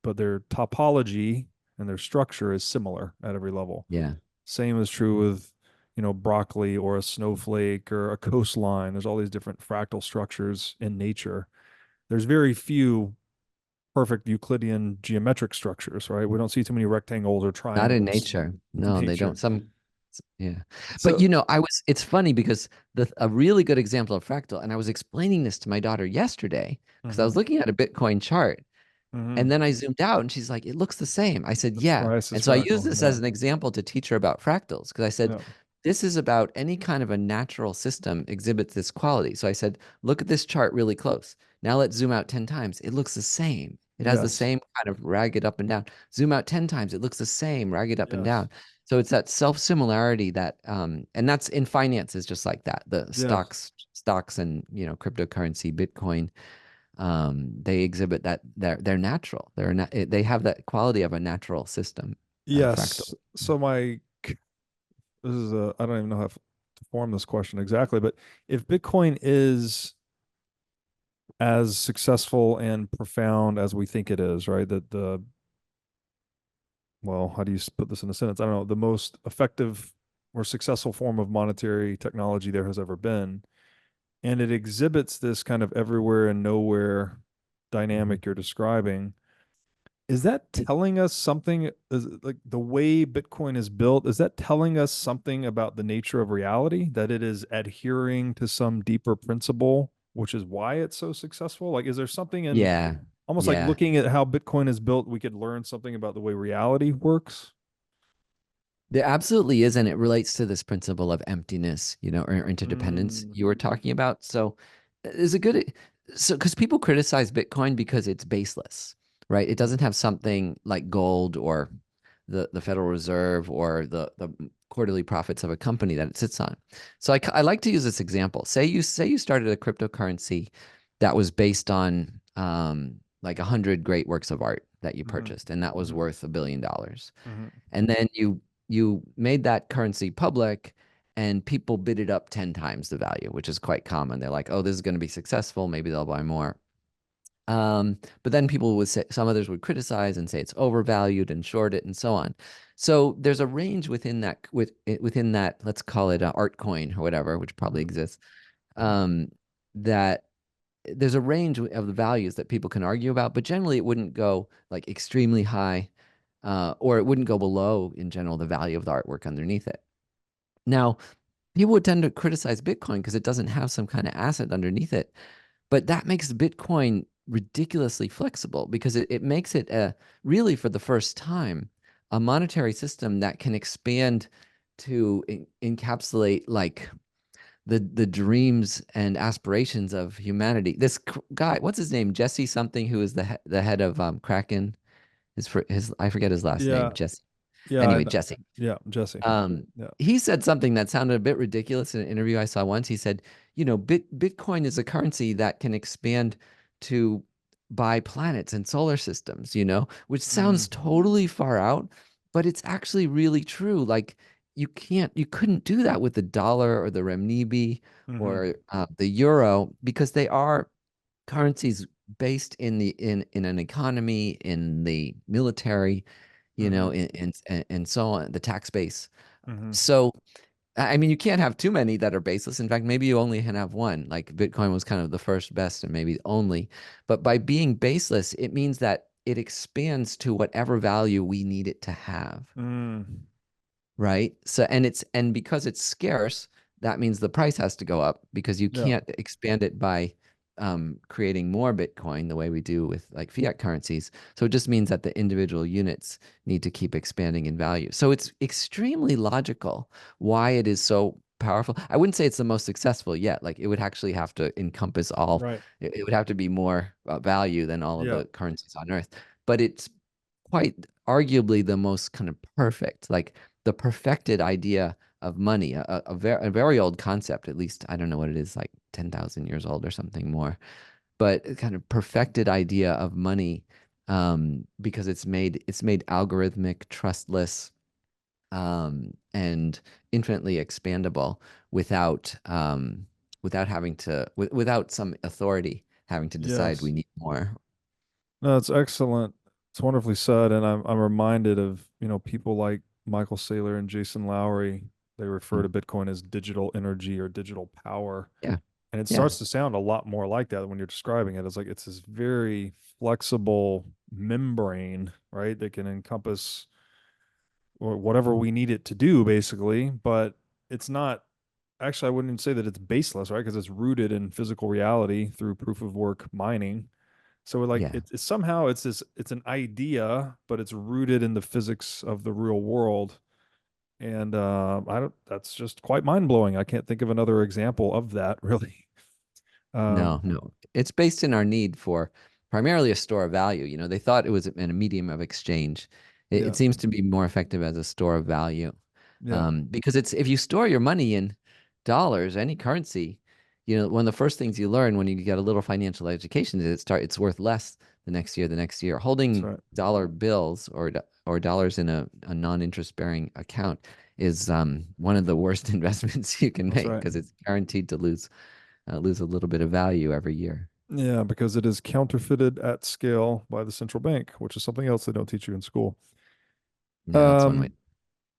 their topology and their structure is similar at every level. Yeah. Same is true with, broccoli or a snowflake or a coastline. There's all these different fractal structures in nature. There's very few perfect Euclidean geometric structures, right? We don't see too many rectangles or Not in triangles nature. in No, they nature. don't. Yeah. But So, it's funny because a really good example of fractal, and I was explaining this to my daughter yesterday because I hmm was looking at a Bitcoin chart hmm and then I zoomed out and she's like, it looks the same. I said, the yeah. price is And so I used fractal. this Yeah. as an example to teach her about fractals because I said, Yeah. this is about any kind of a natural system exhibits this quality. So I said, look at this chart really close. Now let's zoom out 10 times. It looks the same. It has the Yes. same kind of ragged up and down. Zoom out 10 times. It looks the same, ragged up and Yes. down. So it's that self-similarity that, and that's in finances just like that. The Yes. stocks and, cryptocurrency, Bitcoin, they exhibit that they're natural. They have that quality of a natural system, fractal. Yes. So this is I don't even know how to form this question exactly, but if Bitcoin is as successful and profound as we think it is, right? That well, how do you put this in a sentence? I don't know, the most effective or successful form of monetary technology there has ever been. And it exhibits this kind of everywhere and nowhere Mhm. dynamic you're describing. Is that telling us something? Is it like the way Bitcoin is built? Is that telling us something about the nature of reality? That it is adhering to some deeper principle, which is why it's so successful? Like, is there something in Yeah, almost like yeah. looking at how Bitcoin is built, we could learn something about the way reality works? There absolutely is, and it relates to this principle of emptiness, or interdependence Mm, you were talking about. So, is a good so because people criticize Bitcoin because it's baseless, right? It doesn't have something like gold or the Federal Reserve or the quarterly profits of a company that it sits on. So I like to use this example. Say you started a cryptocurrency that was based on like 100 great works of art that you mm-hmm, purchased, and that was mm-hmm, worth $1 billion. mm-hmm, And then you made that currency public and people bid it up 10 times the value, which is quite common. They're like, oh, this is going to be successful. Maybe they'll buy more. But then people would say, some others would criticize and say it's overvalued and short it and so on. So there's a range within that, let's call it an art coin or whatever, which probably mm-hmm, exists, that there's a range of the values that people can argue about, but generally it wouldn't go like extremely high, or it wouldn't go below in general the value of the artwork underneath it. Now, people would tend to criticize Bitcoin because it doesn't have some kind of asset underneath it, but that makes Bitcoin ridiculously flexible because it makes it really for the first time a monetary system that can expand to encapsulate like the dreams and aspirations of humanity. This guy, what's his name? Jesse something, who is the head of Kraken. His I forget his last name. yeah, Jesse. yeah, Anyway, Jesse. yeah, Jesse. Um, Yeah. he said something that sounded a bit ridiculous in an interview I saw once. He said, Bitcoin is a currency that can expand to buy planets and solar systems, which Mm, sounds totally far out, but it's actually really true. Like you couldn't do that with the dollar or the renminbi mm-hmm, or the euro because they are currencies based in an economy, in the military, mm-hmm, and so on, the tax base. mm-hmm. So, I mean, you can't have too many that are baseless. In fact, maybe you only can have one. Like Bitcoin was kind of the first, best, and maybe only. But by being baseless, it means that it expands to whatever value we need it to have, Mm, right? So, and because it's scarce, that means the price has to go up because you yeah. can't expand it by creating more Bitcoin the way we do with like fiat currencies. So it just means that the individual units need to keep expanding in value. So it's extremely logical why it is so powerful. I wouldn't say it's the most successful yet. Like it would actually have to encompass all, Right. it would have to be more value than all of Yeah. the currencies on Earth. But it's quite arguably the most kind of perfect, like the perfected idea of money, a very old concept, at least I don't know what it is, like 10,000 years old or something more, but a kind of perfected idea of money, because it's made algorithmic, trustless, and infinitely expandable without having to without some authority having to decide we Yes. need more. No, it's excellent. It's wonderfully said, and I'm reminded of people like Michael Saylor and Jason Lowery, they refer to Bitcoin as digital energy or digital power. Yeah. And it Yeah. starts to sound a lot more like that when you're describing it. It's like it's this very flexible membrane, right? That can encompass or whatever we need it to do, basically. But it's not actually, I wouldn't even say that it's baseless, right? Because it's rooted in physical reality through proof of work mining. So like Yeah. it's somehow it's an idea, but it's rooted in the physics of the real world. And I don't that's just quite mind blowing. I can't think of another example of that really. No, Um, no. It's based in our need for primarily a store of value. You know, they thought it was a medium of exchange. It yeah, seems to be more effective as a store of value. yeah, Because it's if you store your money in dollars, any currency, you know, one of the first things you learn when you get a little financial education is it's worth less the next year. that's Holding right. dollar bills or dollars in a non-interest bearing account is one of the worst investments you can That's make right. because it's guaranteed to lose a little bit of value every year. Yeah, because it is counterfeited at scale by the central bank, which is something else they don't teach you in school. Yeah, that's one way. Um,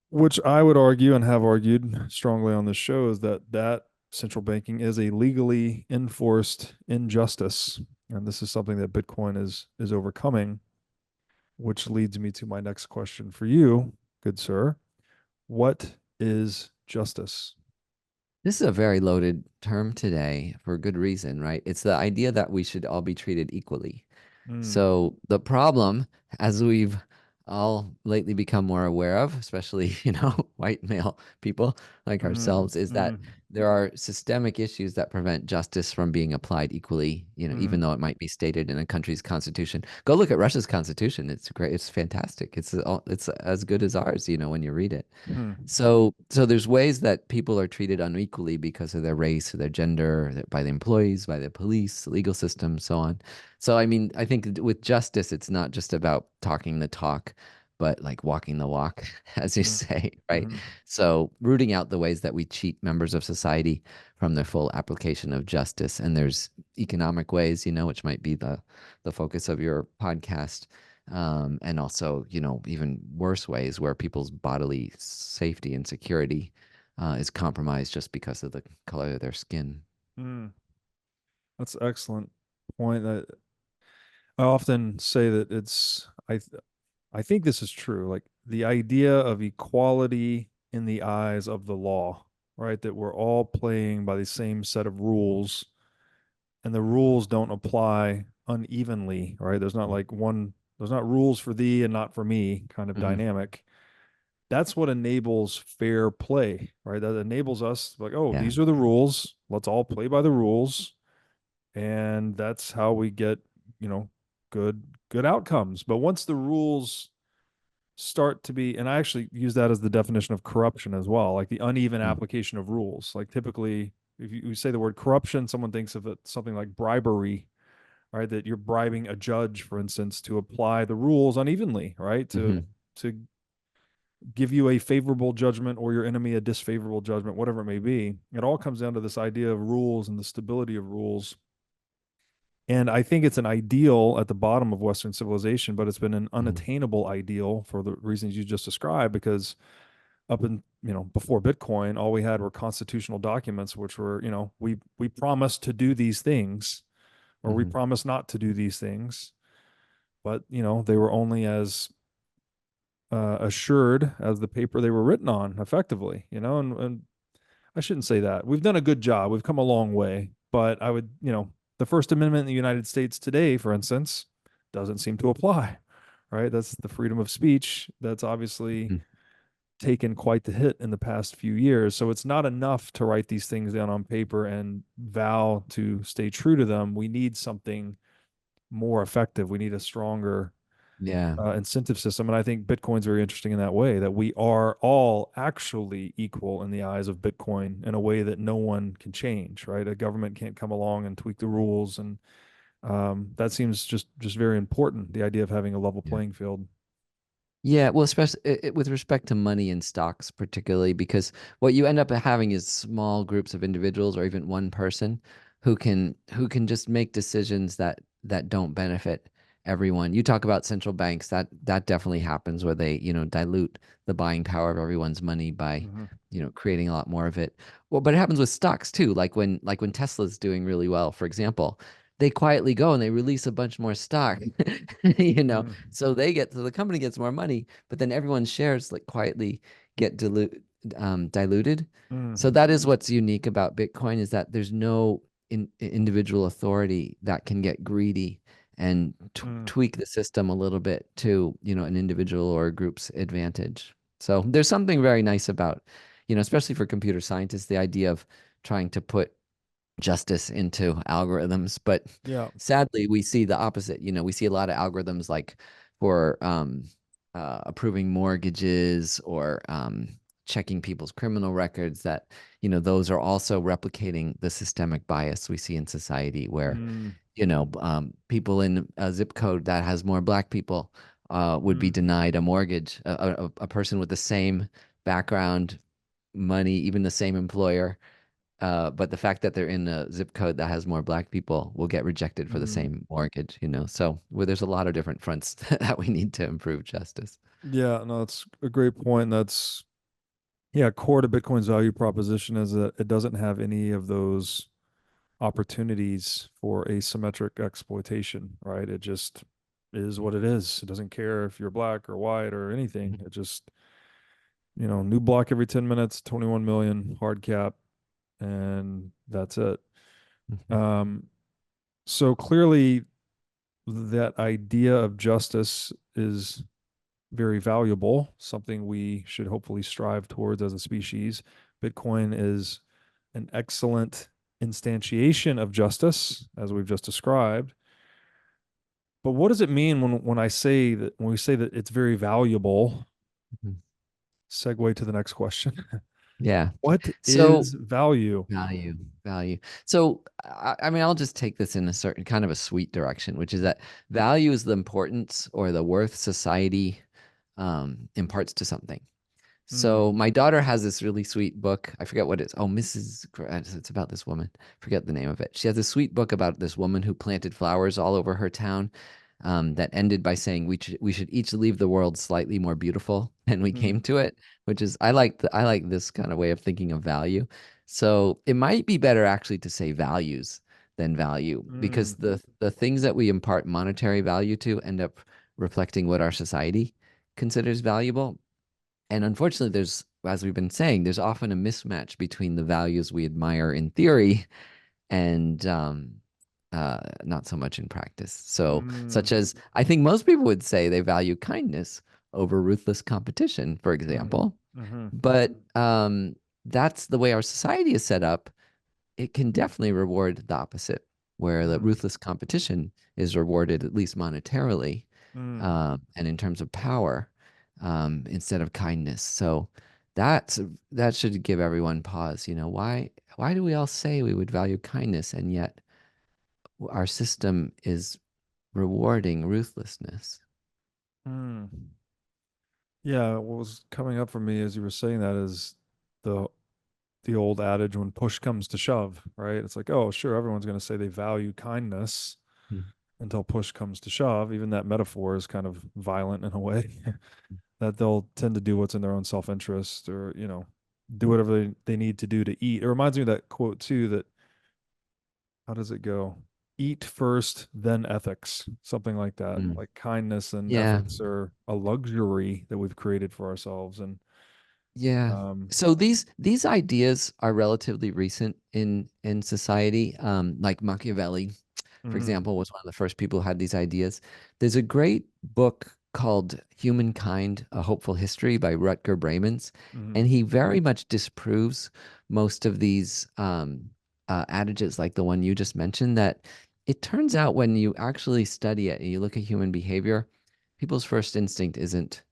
which I would argue and have argued strongly on this show is that central banking is a legally enforced injustice, and this is something that Bitcoin is overcoming. Which leads me to my next question for you, good sir. What is justice? This is a very loaded term today for a good reason, right? It's the idea that we should all be treated equally. Mm, So the problem, as we've all lately become more aware of, especially, white male people like mm, ourselves, is that mm, there are systemic issues that prevent justice from being applied equally, even mm, though it might be stated in a country's constitution. Go look at Russia's constitution. It's great. It's fantastic. It's as good as ours, when you read it. mm, So there's ways that people are treated unequally because of their race or their gender, by the employees, by the police, the legal system, so on. So I mean, I think with justice, it's not just about talking the talk, but like walking the walk, as you mm, say, right? mm, So rooting out the ways that we cheat members of society from their full application of justice. And there's economic ways, which might be the focus of your podcast, and also, even worse ways where people's bodily safety and security is compromised just because of the color of their skin. mm. That's an excellent point. I often say that I think this is true. Like the idea of equality in the eyes of the law, right? That we're all playing by the same set of rules and the rules don't apply unevenly, right? There's not rules for thee and not for me kind of Hmm. dynamic. That's what enables fair play, right? That enables us like, oh, Yeah. these are the rules. Let's all play by the rules. And that's how we get, you know, good good outcomes. But once the rules start to be, and I actually use that as the definition of corruption as well, like the uneven Mm. application of rules. Like typically, if you say the word corruption, someone thinks of it something like bribery, right? That you're bribing a judge, for instance, to apply the rules unevenly, right? Hmm. To give you a favorable judgment or your enemy a disfavorable judgment, whatever it may be. It all comes down to this idea of rules and the stability of rules. And I think it's an ideal at the bottom of Western civilization, but it's been an Hmm. unattainable ideal for the reasons you just described, because up in, before Bitcoin, all we had were constitutional documents, which were, we promise to do these things or we Hmm. promise not to do these things. But, they were only as assured as the paper they were written on effectively, and I shouldn't say that. We've done a good job. We've come a long way, but I would, the First Amendment in the United States today, for instance, doesn't seem to apply, right? That's the freedom of speech. That's obviously Hmm. taken quite the hit in the past few years. So it's not enough to write these things down on paper and vow to stay true to them. We need something more effective. We need a stronger Yeah. incentive system. And I think Bitcoin's very interesting in that way, that we are all actually equal in the eyes of Bitcoin in a way that no one can change, right? A government can't come along and tweak the rules. And that seems just very important, the idea of having a level Yeah. playing field. Yeah, well, especially with respect to money and stocks, particularly because what you end up having is small groups of individuals or even one person who can just make decisions that don't benefit everyone. You talk about central banks, that definitely happens where they, dilute the buying power of everyone's money by, Hmm. creating a lot more of it. Well, but it happens with stocks too. Like when Tesla's doing really well, for example, they quietly go and they release a bunch more stock, so the company gets more money, but then everyone's shares like quietly get diluted. So Hmm. that is what's unique about Bitcoin is that there's no individual authority that can get greedy and Hmm. tweak the system a little bit to, an individual or a group's advantage. So there's something very nice about, especially for computer scientists, the idea of trying to put justice into algorithms. But Yeah. sadly, we see the opposite. We see a lot of algorithms like for approving mortgages or checking people's criminal records that, those are also replicating the systemic bias we see in society where, Mm. people in a zip code that has more black people would be Mm. denied a mortgage. A person with the same background, money, even the same employer, but the fact that they're in a zip code that has more black people will get rejected for the Mm. same mortgage. So there's a lot of different fronts that we need to improve justice. Yeah, no, that's a great point. That's, yeah, core to Bitcoin's value proposition is that it doesn't have any of those opportunities for asymmetric exploitation, right? It just is what it is. It doesn't care if you're black or white or anything. It just, new block every 10 minutes, 21 million hard cap, and that's it. Mhm. Um, so clearly that idea of justice is very valuable, something we should hopefully strive towards as a species. Bitcoin is an excellent instantiation of justice, as we've just described. But what does it mean when we say that it's very valuable? Mhm. Segue to the next question. Yeah. What So is value? value. So I mean, I'll just take this in a certain kind of a sweet direction, which is that value is the importance or the worth society imparts to something. Mm. So my daughter has this really sweet book. I forget what it's. Oh, It's about this woman. Forget the name of it. She has a sweet book about this woman who planted flowers all over her town. That ended by saying we should each leave the world slightly more beautiful than we Mm. came to it. Which is I like this kind of way of thinking of value. So it might be better actually to say values than value Mm. because the things that we impart monetary value to end up reflecting what our society considers valuable. And unfortunately, as we've been saying, there's often a mismatch between the values we admire in theory and not so much in practice. So, Mm. such as I think most people would say they value kindness over ruthless competition, for Mm. example. Mm-hmm. But that's the way our society is set up. It can definitely reward the opposite, where the Mm. ruthless competition is rewarded at least monetarily Mm. and in terms of power instead of kindness. So that's that should give everyone pause. Why do we all say we would value kindness and yet our system is rewarding ruthlessness? Mm. Yeah, what was coming up for me as you were saying that is the the old adage when push comes to shove, right? It's like, oh, sure, everyone's going to say they value kindness Mm. until push comes to shove. Even that metaphor is kind of violent in a way that they'll tend to do what's in their own self-interest or, do whatever they need to do to eat. It reminds me of that quote too that how does it go? Eat first, then ethics, something like that. Mm. Like kindness and Yeah. ethics are a luxury that we've created for ourselves. And Yeah. um, So these ideas are relatively recent in society. Like Machiavelli, for mhm, example, was one of the first people who had these ideas. There's a great book called Humankind: A Hopeful History by Rutger Bregman, mhm, and he very much disproves most of these adages, like the one you just mentioned. That it turns out when you actually study it and you look at human behavior, people's first instinct isn't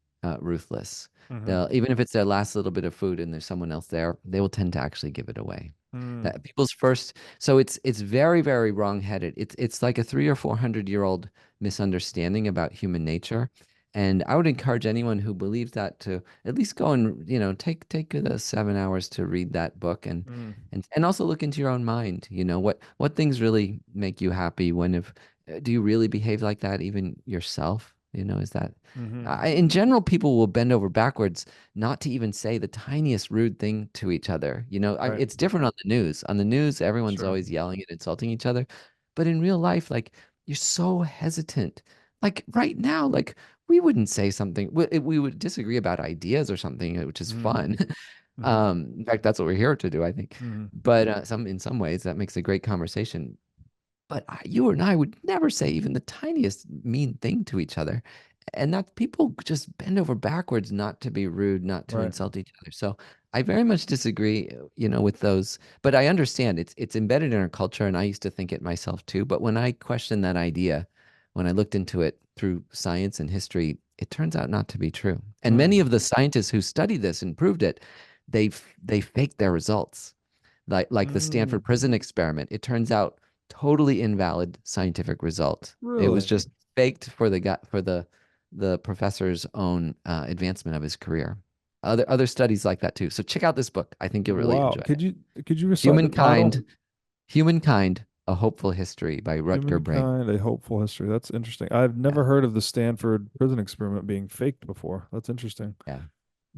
ruthless. mhm, They'll even if it's their last little bit of food and there's someone else there, they will tend to actually give it away. mm, That people's first, so it's very, very wrong-headed. It's like a 300 or 400 year old misunderstanding about human nature. And I would encourage anyone who believes that to at least go and, take the 7 hours to read that book and mm, and also look into your own mind. What things really make you happy when if Do you really behave like that even yourself? Is that Mm-hmm. in general, people will bend over backwards not to even say the tiniest rude thing to each other. Right. It's different on the news. On the news, everyone's Sure. always yelling and insulting each other. But in real life, like, you're so hesitant. Like right now, like, we wouldn't say something. We would disagree about ideas or something, which is Mm-hmm. fun. Mm-hmm. In fact, that's what we're here to do, I think. Mm-hmm. But in some ways, that makes a great conversation. But you and I would never say even the tiniest mean thing to each other. And that people just bend over backwards not to be rude, not to Right. insult each other. So I very much disagree, with those. But I understand it's embedded in our culture, and I used to think it myself too. But when I questioned that idea, when I looked into it through science and history, it turns out not to be true. And many Mm. of the scientists who studied this and proved it, they faked their results like the Mm. Stanford prison experiment. It turns out totally invalid scientific result. It was Really? just faked for the professor's own advancement of his career. Other studies like that too. So check out this book. I think you'll really Wow. enjoy Could it. you recite the title? Humankind, Humankind, A Hopeful History by Rutger Bregman. Humankind, a hopeful history. That's interesting. I've Yeah. never heard of the Stanford prison experiment being faked before. That's interesting. Yeah.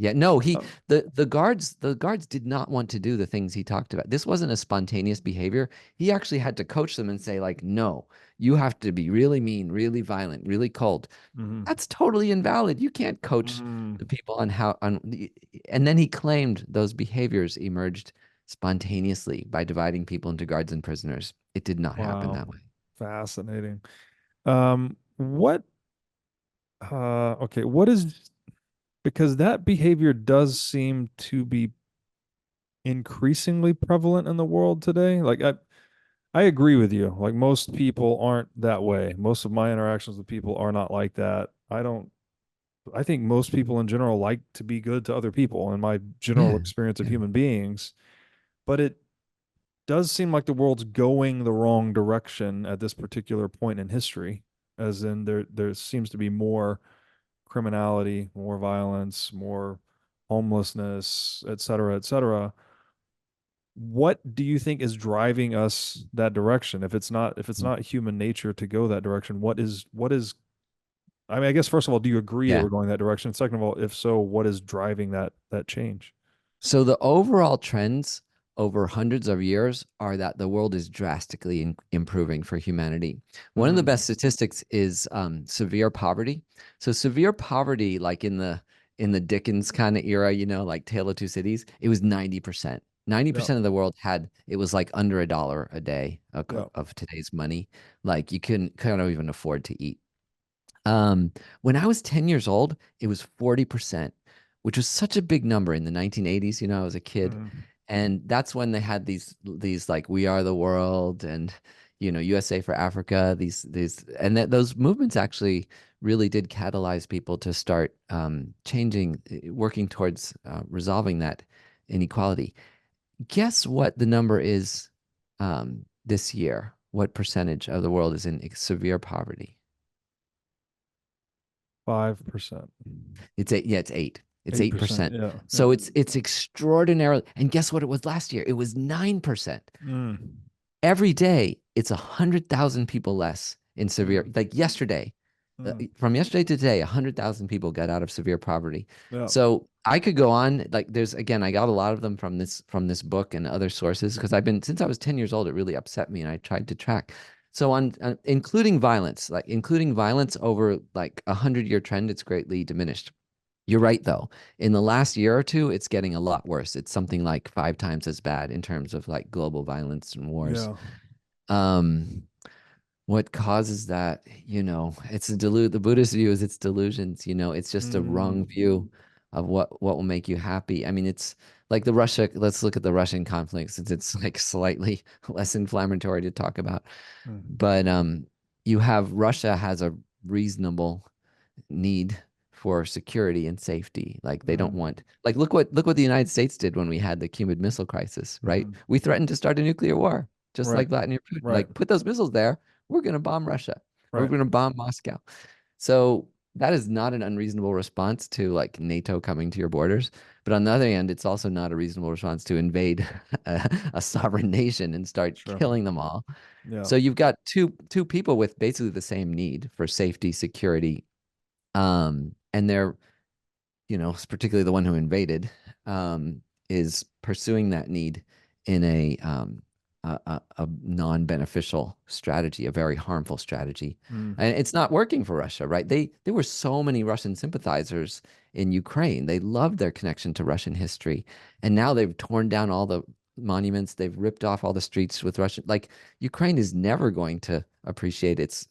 Yeah, no, Oh. the guards did not want to do the things he talked about. This wasn't a spontaneous behavior. He actually had to coach them and say, like, no, you have to be really mean, really violent, really cold. Mm-hmm. That's totally invalid. You can't coach Mm. the people on and then he claimed those behaviors emerged spontaneously by dividing people into guards and prisoners. It did not happen Wow. that way. Fascinating. What okay, what is because that behavior does seem to be increasingly prevalent in the world today. Like I agree with you. Like most people aren't that way. Most of my interactions with people are not like that. I think most people in general like to be good to other people in my general Yeah. experience of Yeah. human beings, but it does seem like the world's going the wrong direction at this particular point in history, as in there seems to be more criminality, more violence, more homelessness, et cetera, et cetera. What do you think is driving us that direction? If it's not human nature to go that direction, what is I mean, I guess first of all, do you agree that Yeah. we're going that direction? Second of all, if so, what is driving that change? So the overall trends over hundreds of years are that the world is drastically improving for humanity. One of the Mm-hmm. best statistics is severe poverty. So severe poverty, like in the Dickens kind of era, like Tale of Two Cities, it was 90%. Yeah. 90% of the world had it was like under $1 a day Yeah. of today's money. Like you couldn't even afford to eat. When I was 10 years old, it was 40%, which was such a big number in the 1980s. I was a kid. Mm-hmm. And that's when they had these like We Are the World and USA for Africa, these and those movements actually really did catalyze people to start changing, working towards resolving that inequality. Guess what the number is this year? What percentage of the world is in severe poverty? 5%. It's eight. Yeah, it's eight. It's 8%. 8%. Yeah. Yeah. So it's extraordinarily. And guess what it was last year? It was 9%. Mm. Every day, it's 100,000 people less in severe. Mm. Like yesterday, Mm. from yesterday to today, 100,000 people got out of severe poverty. Yeah. So I could go on. Like there's again, I got a lot of them from this book and other sources because I've been since I was 10 years old. It really upset me, and I tried to track. So on including violence, over like 100-year trend, it's greatly diminished. You're right, though. In the last year or two, it's getting a lot worse. It's something like 5 times as bad in terms of like global violence and wars. Yeah. Um, what causes that? It's the Buddhist view is it's delusions. It's just a wrong Mm. view of what will make you happy. I mean, it's like the Russia. Let's look at the Russian conflict since it's like slightly less inflammatory to talk about. Mm. But you have Russia has a reasonable need for security and safety. Like they don't Mm. want like look what the United States did when we had the Cuban Missile Crisis, right? Mm. We threatened to start a nuclear war, just Right. like Vladimir Putin. Right. Like put those missiles there, we're gonna bomb Russia. Or we're Right. gonna bomb Moscow. So that is not an unreasonable response to like NATO coming to your borders. But on the other hand, it's also not a reasonable response to invade a sovereign nation and start Sure. killing them all. Yeah. So you've got two people with basically the same need for safety, security, and they're, particularly the one who invaded, is pursuing that need in a non-beneficial strategy, a very harmful strategy. And it's not working for Russia, right? There were so many Russian sympathizers in Ukraine. They loved their connection to Russian history. And now they've torn down all the monuments. They've ripped off all the streets with Russian. Like, Ukraine is never going to appreciate its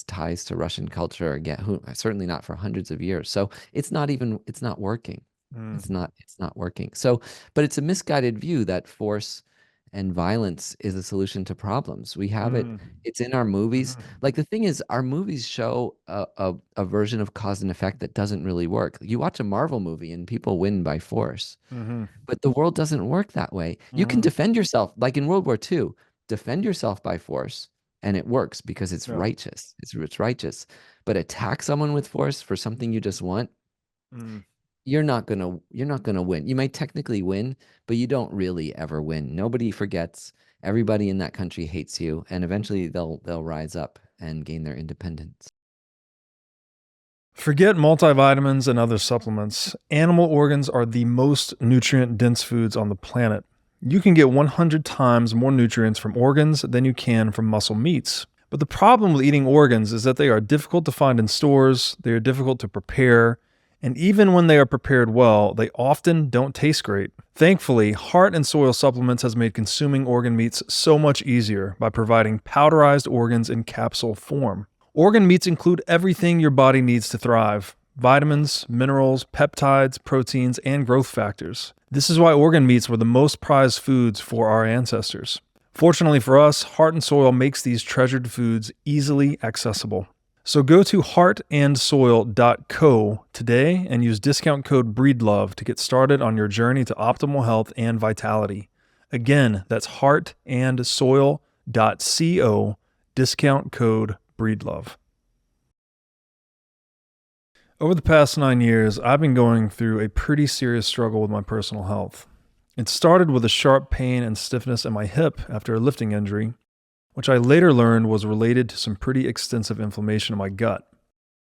ties to Russian culture again. Certainly not for hundreds of years. So it's not working. It's not working. So, but it's a misguided view that force and violence is a solution to problems. We have it. It's in our movies. Like, the thing is, our movies show a version of cause and effect that doesn't really work. You watch a Marvel movie and people win by force, but the world doesn't work that way. You can defend yourself, like in World War II, defend yourself by force, and it works because it's righteous. It's righteous. But attack someone with force for something you just want, you're not gonna win. You may technically win, but you don't really ever win. Nobody forgets. Everybody in that country hates you, and eventually they'll rise up and gain their independence. Forget multivitamins and other supplements. Animal organs are the most nutrient-dense foods on the planet. You can get 100 times more nutrients from organs than you can from muscle meats. But the problem with eating organs is that they are difficult to find in stores, they are difficult to prepare, and even when they are prepared well, they often don't taste great. Thankfully, Heart and Soil Supplements has made consuming organ meats so much easier by providing powderized organs in capsule form. Organ meats include everything your body needs to thrive: vitamins, minerals, peptides, proteins, and growth factors. This is why organ meats were the most prized foods for our ancestors. Fortunately for us, Heart and Soil makes these treasured foods easily accessible. So go to heartandsoil.co today and use discount code BREEDLOVE to get started on your journey to optimal health and vitality. Again, that's heartandsoil.co, discount code BREEDLOVE. Over the past 9 years, I've been going through a pretty serious struggle with my personal health. It started with a sharp pain and stiffness in my hip after a lifting injury, which I later learned was related to some pretty extensive inflammation in my gut.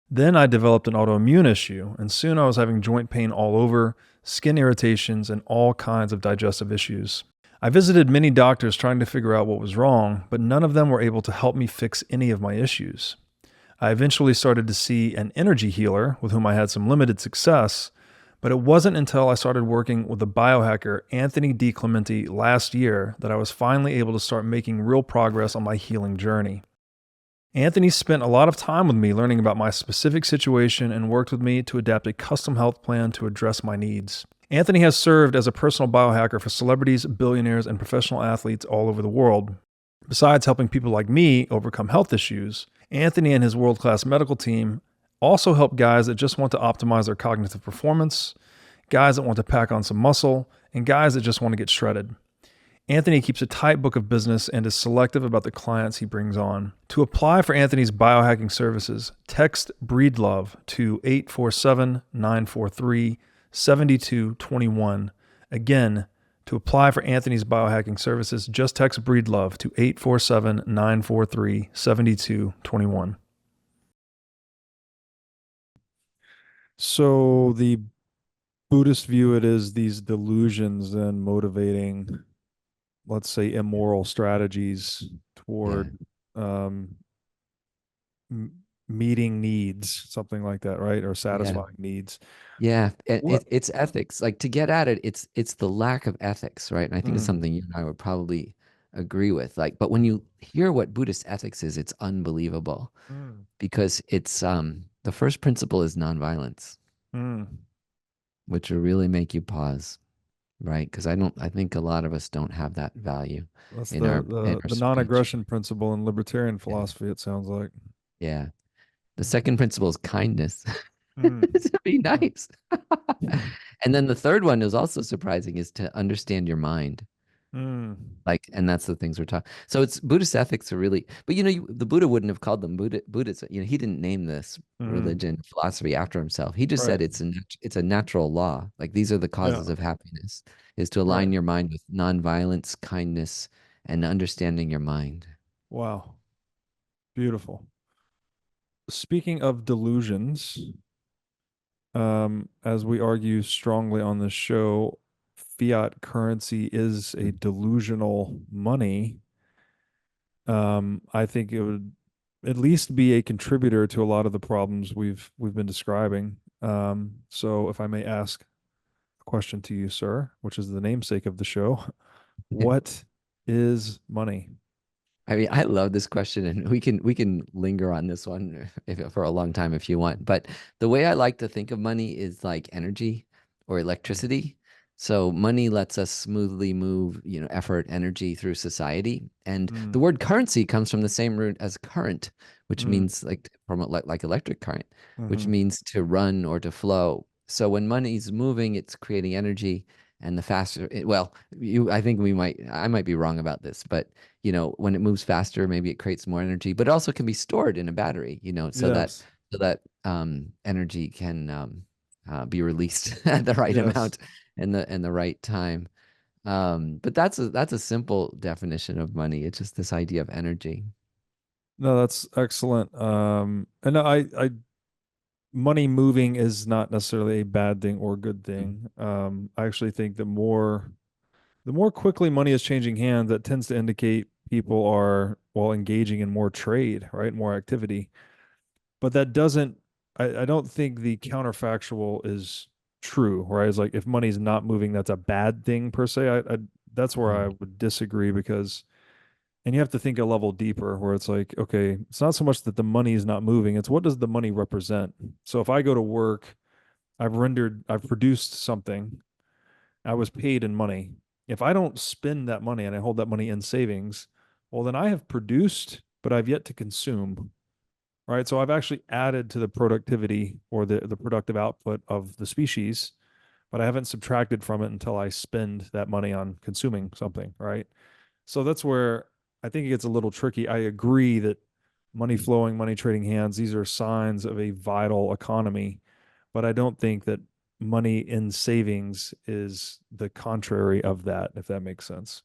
Then I developed an autoimmune issue, and soon I was having joint pain all over, skin irritations, and all kinds of digestive issues. I visited many doctors trying to figure out what was wrong, but none of them were able to help me fix any of my issues. I eventually started to see an energy healer with whom I had some limited success, but it wasn't until I started working with the biohacker Anthony DiClementi last year that I was finally able to start making real progress on my healing journey. Anthony spent a lot of time with me learning about my specific situation and worked with me to adapt a custom health plan to address my needs. Anthony has served as a personal biohacker for celebrities, billionaires, and professional athletes all over the world. Besides helping people like me overcome health issues, Anthony and his world-class medical team also help guys that just want to optimize their cognitive performance, guys that want to pack on some muscle, and guys that just want to get shredded. Anthony keeps a tight book of business and is selective about the clients he brings on. To apply for Anthony's biohacking services, text Breedlove to 847-943-7221. Again, to apply for Anthony's biohacking services, just text Breedlove to 847-943-7221. So the Buddhist view it is these delusions and motivating, let's say, immoral strategies toward meeting needs, something like that, right? Or satisfying needs. Yeah, it's ethics. Like, to get at it, it's the lack of ethics, right? And I think it's something you and I would probably agree with. Like, but when you hear what Buddhist ethics is, it's unbelievable because it's the first principle is nonviolence, which will really make you pause, right? Because I think a lot of us don't have that value. That's in the non-aggression principle in libertarian philosophy, it sounds like. Yeah. The second principle is kindness. To be nice. And then the third one is also surprising, is to understand your mind, Mm. Like, and that's the things we're talking. So it's Buddhist ethics are really, but you know, the Buddha wouldn't have called them Buddhism. You know, he didn't name this Mm. religion philosophy after himself. He just Right. said it's a natural law. Like these are the Yeah. causes of happiness, is to Right. align your mind with nonviolence, kindness, and understanding your mind. Wow. Beautiful. Speaking of delusions, as we argue strongly on this show, fiat currency is a delusional money. I think it would at least be a contributor to a lot of the problems we've been describing. So if I may ask a question to you, sir, which is the namesake of the show, what is money? I mean, I love this question, and we can linger on this one for a long time if you want. But the way I like to think of money is like energy or electricity. So money lets us smoothly move, you know, effort, energy through society. And the Mm, word currency comes from the same root as current, which mm, means like electric current, which mm-hmm. means to run or to flow. So when money's moving, it's creating energy, and the faster well, I think I might be wrong about this, but you know, when it moves faster, maybe it creates more energy, but it also can be stored in a battery, you know, Yes. so that energy can be released at the right Yes. amount and the right time. But that's a simple definition of money. It's just this idea of energy. No, that's excellent. And no, money moving is not necessarily a bad thing or good thing. I actually think the more quickly money is changing hands, that tends to indicate people are, well, engaging in more trade, right? More activity. But that doesn't, I don't think the counterfactual is true, right? It's like if money's not moving, that's a bad thing per se. That's where I Mm. would disagree because, and you have to think a level deeper where it's like, okay, it's not so much that the money is not moving, it's what does the money represent? So if I go to work, I've produced something, I was paid in money. If I don't spend that money and I hold that money in savings, well, then I have produced, but I've yet to consume, right? So I've actually added to the productivity or the productive output of the species, but I haven't subtracted from it until I spend that money on consuming something, right? So that's where I think it gets a little tricky. I agree that money flowing, money trading hands, these are signs of a vital economy, but I don't think that money in savings is the contrary of that, if that makes sense.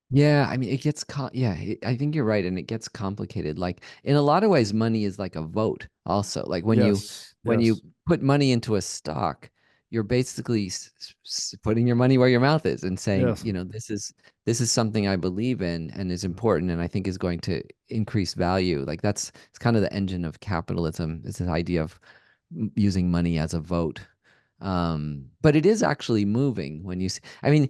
Yeah, I mean, I think you're right, and it gets complicated. Like in a lot of ways, money is like a vote. Also, like Yes. when you Yes. put money into a stock, you're basically putting your money where your mouth is and saying, Yes. you know, this is something I believe in and is important, and I think is going to increase value. Like it's kind of the engine of capitalism. It's this idea of using money as a vote. But it is actually moving when you see, I mean,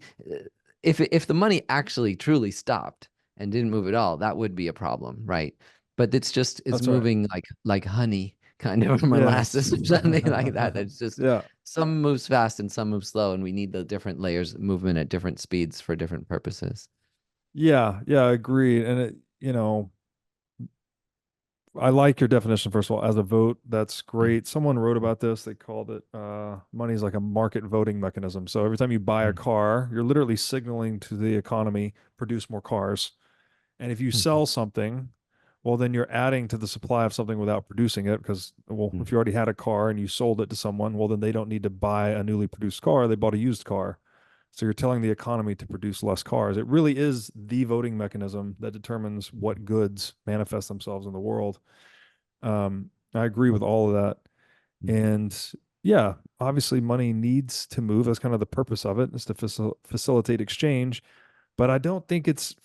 if the money actually truly stopped and didn't move at all, that would be a problem, right? But it's That's right. moving like honey, kind of, or molasses Yes. or something like that. That's just Yeah. some moves fast and some move slow, and we need the different layers of movement at different speeds for different purposes. Yeah. Yeah. I agree. And I like your definition, first of all, as a vote. That's Mm, great. Someone wrote about this. They called it money is like a market voting mechanism. So every time you buy a mm, car, you're literally signaling to the economy, produce more cars. And if you mm, sell something, well, then you're adding to the supply of something without producing it because, well, mm. if you already had a car and you sold it to someone, well, then they don't need to buy a newly produced car. They bought a used car. So you're telling the economy to produce less cars. It really is the voting mechanism that determines what goods manifest themselves in the world. I agree with all of that. And yeah, obviously money needs to move. That's kind of the purpose of it, is to facilitate exchange. But I don't think it's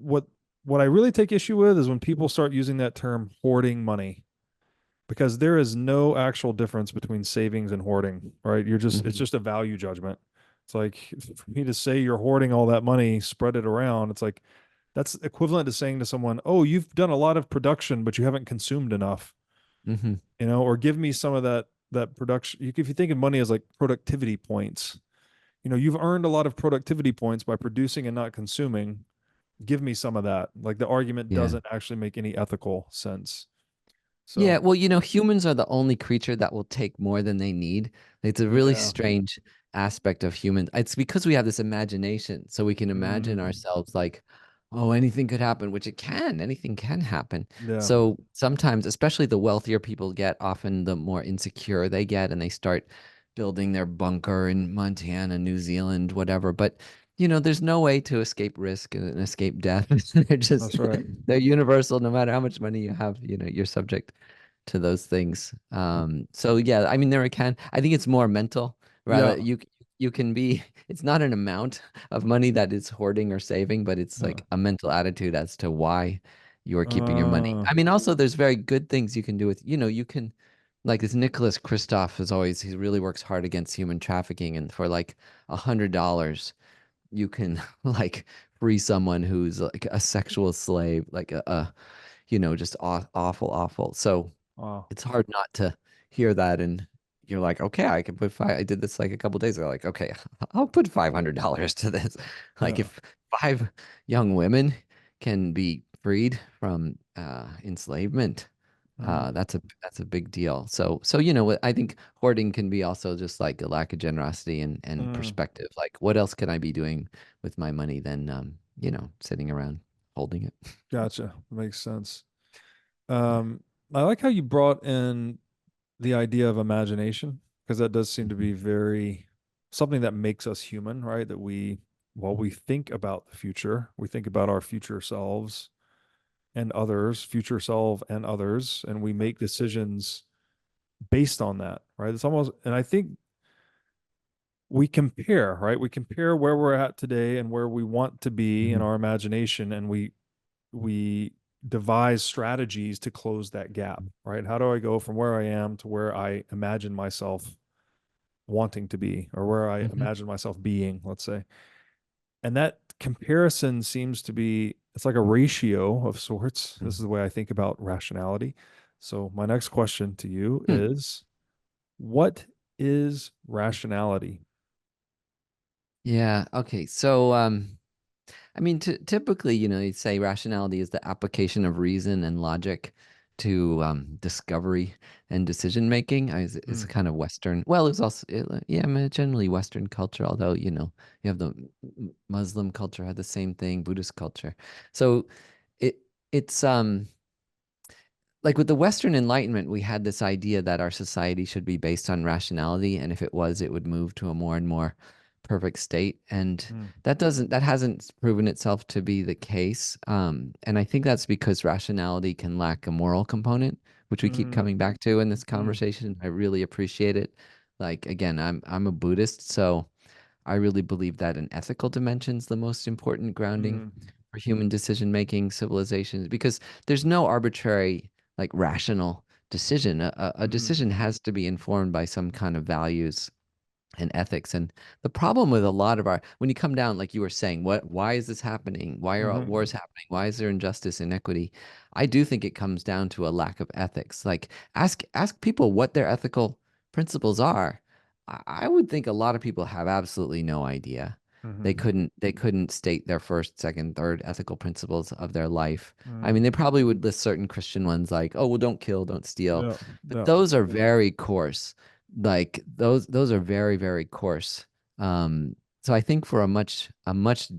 what I really take issue with is when people start using that term hoarding money, because there is no actual difference between savings and hoarding, right? It's Mhm. just a value judgment. It's like for me to say you're hoarding all that money, spread it around. It's like that's equivalent to saying to someone, "Oh, you've done a lot of production, but you haven't consumed enough." Mhm. Or give me some of that production. If you think of money as like productivity points, you've earned a lot of productivity points by producing and not consuming. Give me some of that. Like the argument Yeah. doesn't actually make any ethical sense. Yeah, So, well, humans are the only creature that will take more than they need. It's a really yeah. strange aspect of humans. It's because we have this imagination, so we can imagine Mm, ourselves like, oh, anything could happen, which it can. Anything can happen. yeah. So sometimes, especially the wealthier people get, often the more insecure they get, and they start building their bunker in Montana, New Zealand, whatever. But there's no way to escape risk and escape death. They're just That's right. they're universal. No matter how much money you have, you're subject to those things. So yeah, I mean, I think it's more mental. Yeah. Rather, you can be. It's not an amount of money that is hoarding or saving, but it's Yeah. like a mental attitude as to why you are keeping your money. Uh, I mean, also there's very good things you can do with. You can, like this Nicholas Kristof is always he really works hard against human trafficking, and for like $100 you can like free someone who's like a sexual slave, like just awful. So wow. it's hard not to hear that, and you're like, okay, I can put five. I did this like a couple days ago. Like, okay, I'll put $500 to this. Like, Yeah. if five young women can be freed from enslavement, Mm, that's a big deal. So I think hoarding can be also just like a lack of generosity and mm, perspective. Like, what else can I be doing with my money than sitting around holding it? gotcha. Makes sense. Um, I like how you brought in the idea of imagination, because that does seem to be very something that makes us human, right? That we think about the future, we think about our future selves and others, future self and others, and we make decisions based on that, right? It's almost, and I think we compare, right? We compare where we're at today and where we want to be in Mhm. our imagination, and we devise strategies to close that gap, right? How do I go from where I am to where I imagine myself wanting to be, or where I Mhm. imagine myself being, let's say? And that comparison seems to be, it's like a ratio of sorts. This is the way I think about rationality. So my next question to you Hmm. is, what is rationality? Yeah. Okay. So, I mean, typically, you'd say rationality is the application of reason and logic to discovery and decision making. It's a Mm, kind of Western. Well, it's also, yeah, I mean, generally Western culture. Although you have the Muslim culture had the same thing, Buddhist culture. So it it's like with the Western Enlightenment, we had this idea that our society should be based on rationality, and if it was, it would move to a more and more perfect state. And mm, that hasn't proven itself to be the case. And I think that's because rationality can lack a moral component, which we keep mm, coming back to in this mm, conversation. I really appreciate it. Like again, I'm a Buddhist, so I really believe that an ethical dimension is the most important grounding mm, for human decision making civilizations, because there's no arbitrary, like rational decision. A mm, decision has to be informed by some kind of values and ethics. And the problem with a lot of when you come down, like you were saying, why is this happening? Why are mhm, wars happening? Why is there injustice, inequity? I do think it comes down to a lack of ethics. Like, ask people what their ethical principles are. I would think a lot of people have absolutely no idea. They mhm, couldn't state their first, second, third ethical principles of their life. I mm. mean, they probably would list certain Christian ones like, oh, well, don't kill, don't steal. Yeah, But yeah. those are very coarse. Like those are very, very coarse. So I think for a much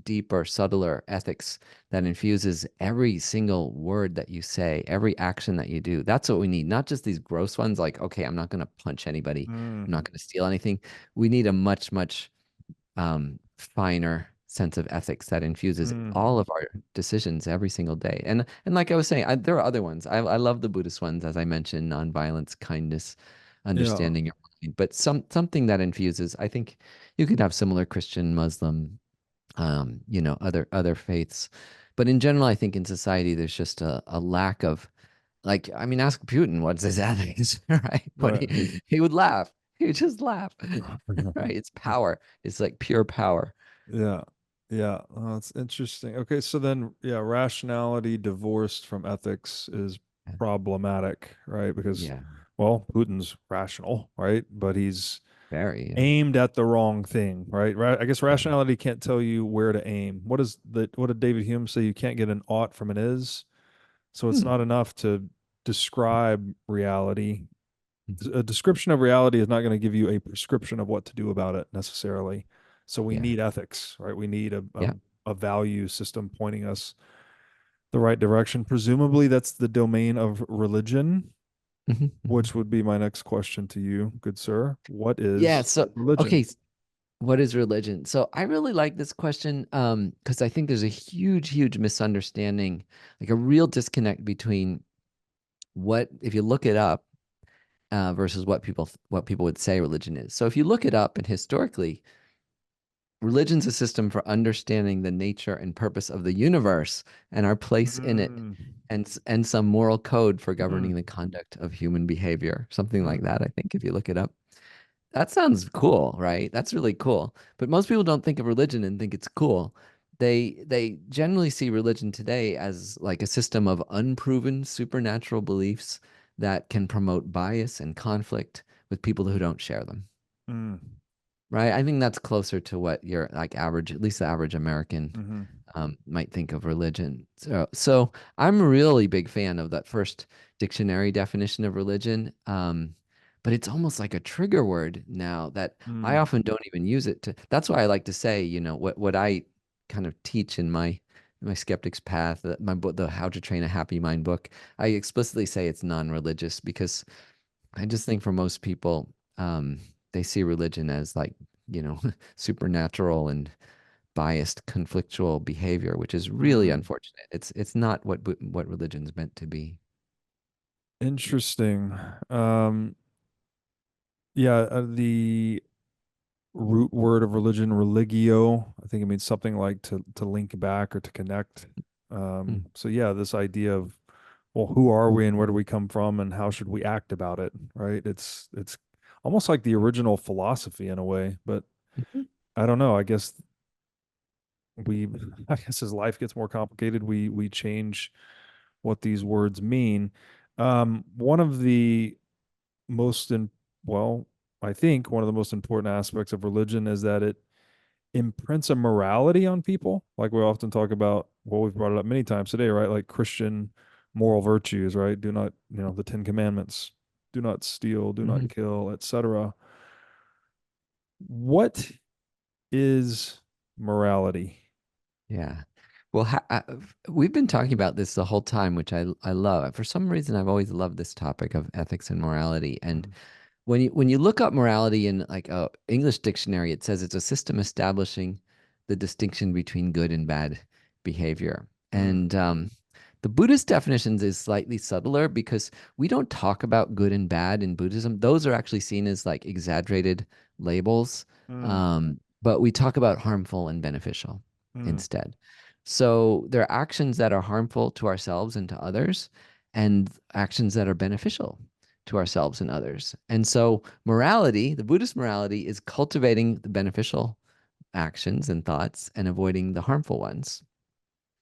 deeper, subtler ethics that infuses every single word that you say, every action that you do, that's what we need. Not just these gross ones like, okay, I'm not going to punch anybody, Mm, I'm not going to steal anything. We need a much, much finer sense of ethics that infuses mm. all of our decisions every single day. And like I was saying, there are other ones. I love the Buddhist ones, as I mentioned, nonviolence, kindness, Yeah. understanding your mind. But something that infuses, I think you could have similar Christian, Muslim, other faiths. But in general, I think in society there's just a lack of, like, I mean, ask Putin what's his ethics, right? But Right. he would laugh. He would just laugh, right? It's power. It's like pure power. Yeah. Yeah. That's interesting. Okay. So then, yeah, rationality divorced from ethics is problematic, right? Because, Yeah, well, Putin's rational, right? But he's very. Yeah. aimed at the wrong thing, right? I guess Yeah. rationality can't tell you where to aim. What did David Hume say? You can't get an ought from an is. So it's Hmm. not enough to describe reality. Mhm. A description of reality is not going to give you a prescription of what to do about it necessarily. So we Yeah. need ethics, right? We need Yeah. a value system pointing us the right direction. Presumably, that's the domain of religion, Mhm, mhm. which would be my next question to you, good sir. What Yeah. is So, religion? okay. What is religion? So I really like this question because I think there's a huge, huge misunderstanding, like a real disconnect between what, if you look it up, versus what people would say religion is. So if you look it up and historically, religion's a system for understanding the nature and purpose of the universe and our place in it, Mm, and some moral code for mm, governing the conduct of human behavior, something like mm, that, I think, if you look it up. That sounds cool, right? That's really cool. But most people don't think of religion and think it's cool. They generally see religion today as like a system of unproven supernatural beliefs that can promote bias and conflict with people who don't share them. mm, Right? I think that's closer to what your like average, at least the average American, mm-hmm. might think of religion. So I'm a really big fan of that first dictionary definition of religion. But it's almost like a trigger word now that I Mm, often don't even use it to. That's why I like to say, what I kind of teach in my skeptic's path, my book, the How to Train a Happy Mind book. I explicitly say it's non-religious because I just think for most people, they see religion as like, you know, supernatural and biased, conflictual behavior, which is really mm. unfortunate. It's not what religion's meant to be. Interesting. Um, yeah, the root word of religion, religio. I think it means something like to link back or to connect. Mm, So yeah, this idea of, well, who are we and where do we come from and how should we act about it, right? It's almost like the original philosophy in a way, but mhm. I don't know. I guess we I guess as life gets more complicated, we change what these words mean. One of the most in well, I think one of the most important aspects of religion is that it imprints a morality on people. Like we often talk about, well, we've brought it up many times today, right? Like Christian moral virtues, right? Do not, the 10 commandments, do not steal, do not Mhm. kill, etc. What is morality? Yeah. Well, we've been talking about this the whole time, which I love. For some reason, I've always loved this topic of ethics and morality. And Mm, when you look up morality in like a English dictionary, it says it's a system establishing the distinction between good and bad behavior. mm, And the Buddhist definitions is slightly subtler because we don't talk about good and bad in Buddhism. Those are actually seen as like exaggerated labels. mm, But we talk about harmful and beneficial mm, instead. So there are actions that are harmful to ourselves and to others, and actions that are beneficial to ourselves and others. And so morality, the Buddhist morality, is cultivating the beneficial actions and thoughts and avoiding the harmful ones.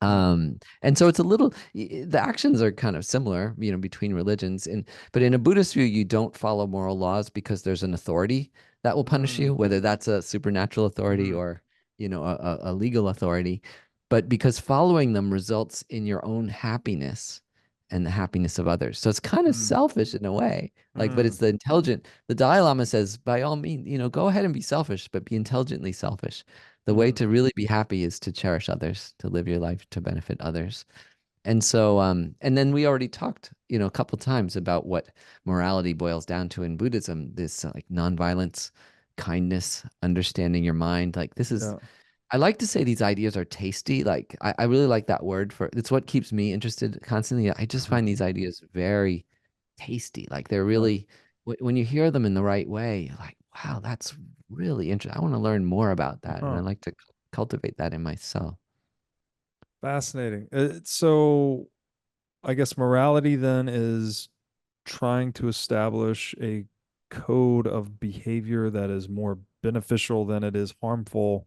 mm, And so it's a little, the actions are kind of similar, between religions. But in a Buddhist view, you don't follow moral laws because there's an authority that will punish mm, you, whether that's a supernatural authority mm, or, a legal authority. But because following them results in your own happiness and the happiness of others. So it's kind of mm, selfish in a way. Like, but mm, it's the intelligent. The Dalai Lama says, by all means, go ahead and be selfish, but be intelligently selfish. The way mm, to really be happy is to cherish others, to live your life to benefit others. And so, and then we already talked, a couple times about what morality boils down to in Buddhism, this like nonviolence, kindness, understanding your mind. Like this is, yeah. I like to say these ideas are tasty. Like I really like that word for, it's what keeps me interested constantly. I just find these ideas very tasty. Like they're Huh. really, when you hear them in the right way, you're like, wow, that's really interesting. I want to learn more about that. And I Huh. like to cultivate that in myself. Fascinating. So I guess morality then is trying to establish a code of behavior that is more beneficial than it is harmful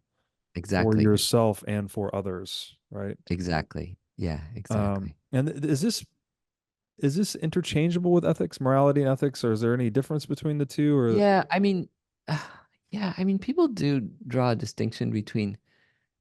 for Exactly. yourself and for others, right? Exactly. Yeah, exactly. And is this interchangeable with ethics, morality and ethics, or is there any difference between the two? Or Yeah, I mean, yeah, I mean, people do draw a distinction between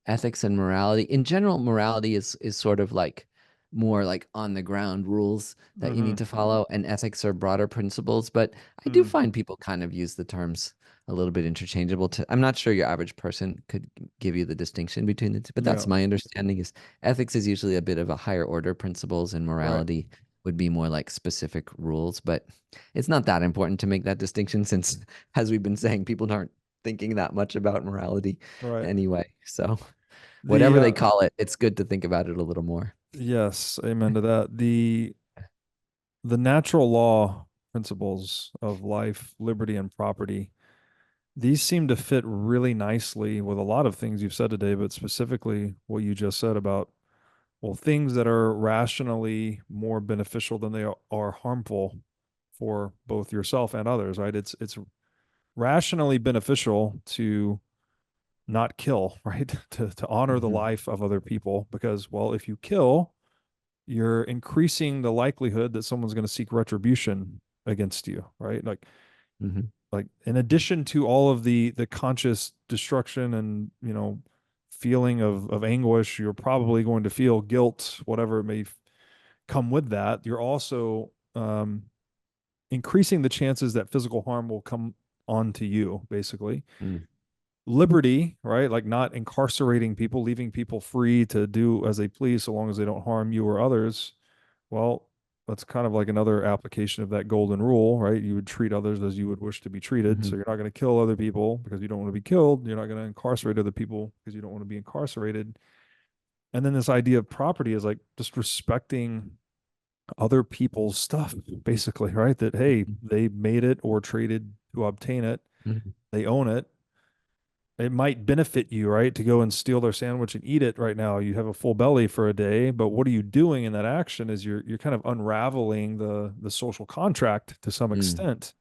ethics and morality. In general, morality is sort of like more like on the ground rules that you Mm-hmm. need to follow, and ethics are broader principles. But I do Mm. find people kind of use the terms a little bit interchangeable. I'm not sure your average person could give you the distinction between the two, but Yeah. that's my understanding is ethics is usually a bit of a higher order principles, and Right. morality would be more like specific rules. But it's not that important to make that distinction since, as we've been saying, people aren't thinking that much about morality Right. anyway. So The whatever they call it, it's good to think about it a little more. yes, amen to that. The natural law principles of life, liberty, and property, these seem to fit really nicely with a lot of things you've said today, but specifically what you just said about, well, things that are rationally more beneficial than they are harmful for both yourself and others, right? It's rationally beneficial to not kill, right? To honor the Hmm. life of other people because, well, if you kill, you're increasing the likelihood that someone's going to seek retribution against you, right? Hmm. Like in addition to all of the conscious destruction and, feeling of anguish, you're probably going to feel guilt, whatever it may come with that. You're also increasing the chances that physical harm will come onto you, basically. Mm. Liberty, right? Like not incarcerating people, leaving people free to do as they please so long as they don't harm you or others. Well, that's kind of like another application of that golden rule, right? You would treat others as you would wish to be treated. Hmm. So you're not going to kill other people because you don't want to be killed. You're not going to incarcerate other people because you don't want to be incarcerated. And then this idea of property is like just respecting other people's stuff, basically, right? That, hey, they made it or traded to obtain it, Hmm. they own it. It might benefit you, right, to go and steal their sandwich and eat it right now. You have a full belly for a day, but what are you doing in that action is you're kind of unraveling the social contract to some Mm. extent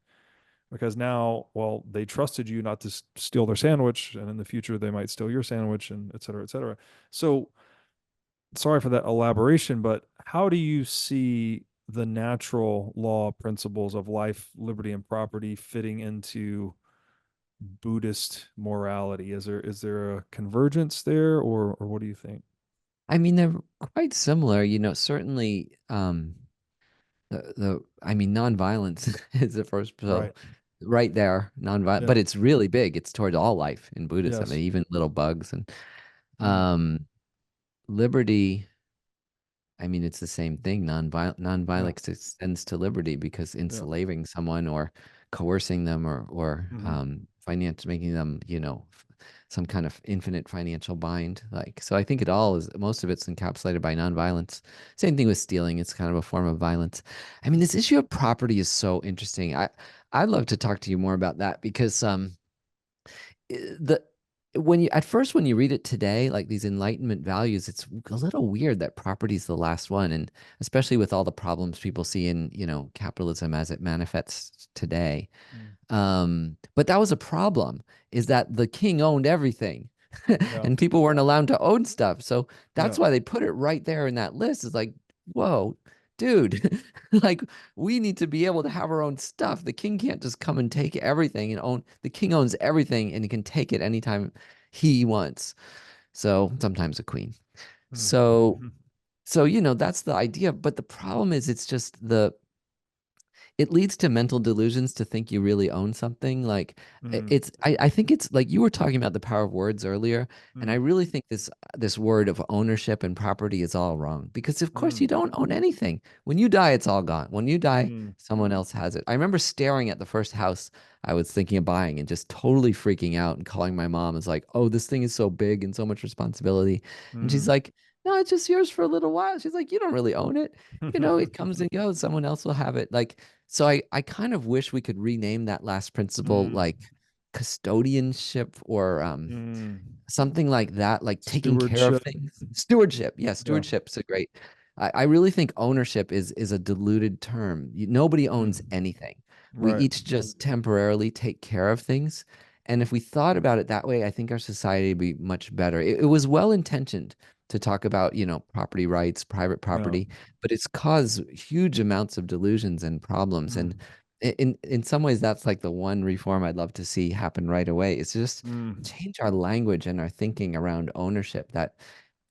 because now, well, they trusted you not to steal their sandwich, and in the future they might steal your sandwich, and et cetera, et cetera. So sorry for that elaboration, but how do you see the natural law principles of life, liberty, and property fitting into Buddhist morality? Is there a convergence there, or what do you think? I mean, they're quite similar, certainly I mean, nonviolence is the first, so Right. right there, nonviolent, Yeah. but it's really big. It's towards all life in Buddhism, and Yes. even little bugs and Mm. um liberty. I mean, it's the same thing. Yeah. Nonviolence extends to liberty because Yeah. enslaving someone or coercing them or Hmm. finance making them, some kind of infinite financial bind. Like, so I think it all is most of it's encapsulated by nonviolence. Same thing with stealing. It's kind of a form of violence. I mean, this issue of property is so interesting. I'd love to talk to you more about that because the when you at first when you read it today, like these enlightenment values, it's a little weird that property is the last one, and especially with all the problems people see in capitalism as it manifests today. Mm. But that was a problem, is that the king owned everything Yeah. and people weren't allowed to own stuff. So Yeah. that's why they put it right there in that list. It's like, whoa, dude, like we need to be able to have our own stuff. The king can't just come and take everything and own. The king owns everything and he can take it anytime he wants. So sometimes a queen. Mm. So Mhm. that's the idea. But the problem is it's just it leads to mental delusions to think you really own something. Like Mm. I think it's like you were talking about the power of words earlier, and I Mm. really think this word of ownership and property is all wrong because of course you Mm. don't own anything. When you die, it's all gone. When you die, Mm. someone else has it. I remember staring at the first house I was thinking of buying and just totally freaking out and calling my mom. It's like, oh, this thing is so big and so much responsibility. And she's Mm. like, no, it's just yours for a little while. She's like, you don't really own it. It comes and goes. Someone else will have it. Like, so I kind of wish we could rename that last principle Mm. like custodianship or Mm. something like that, like taking care of Stewardship. things. Stewardship. Yeah, Yeah. stewardship's a great. I really think ownership is a diluted term. Nobody owns Mm. anything. We Right. each just temporarily take care of things. And if we thought about it that way, I think our society would be much better. It was well intentioned to talk about, property rights, private Yeah. property, but it's caused huge amounts of delusions and problems. And Mm. in some ways, that's like the one reform I'd love to see happen right away. It's just Mm. change our language and our thinking around ownership. That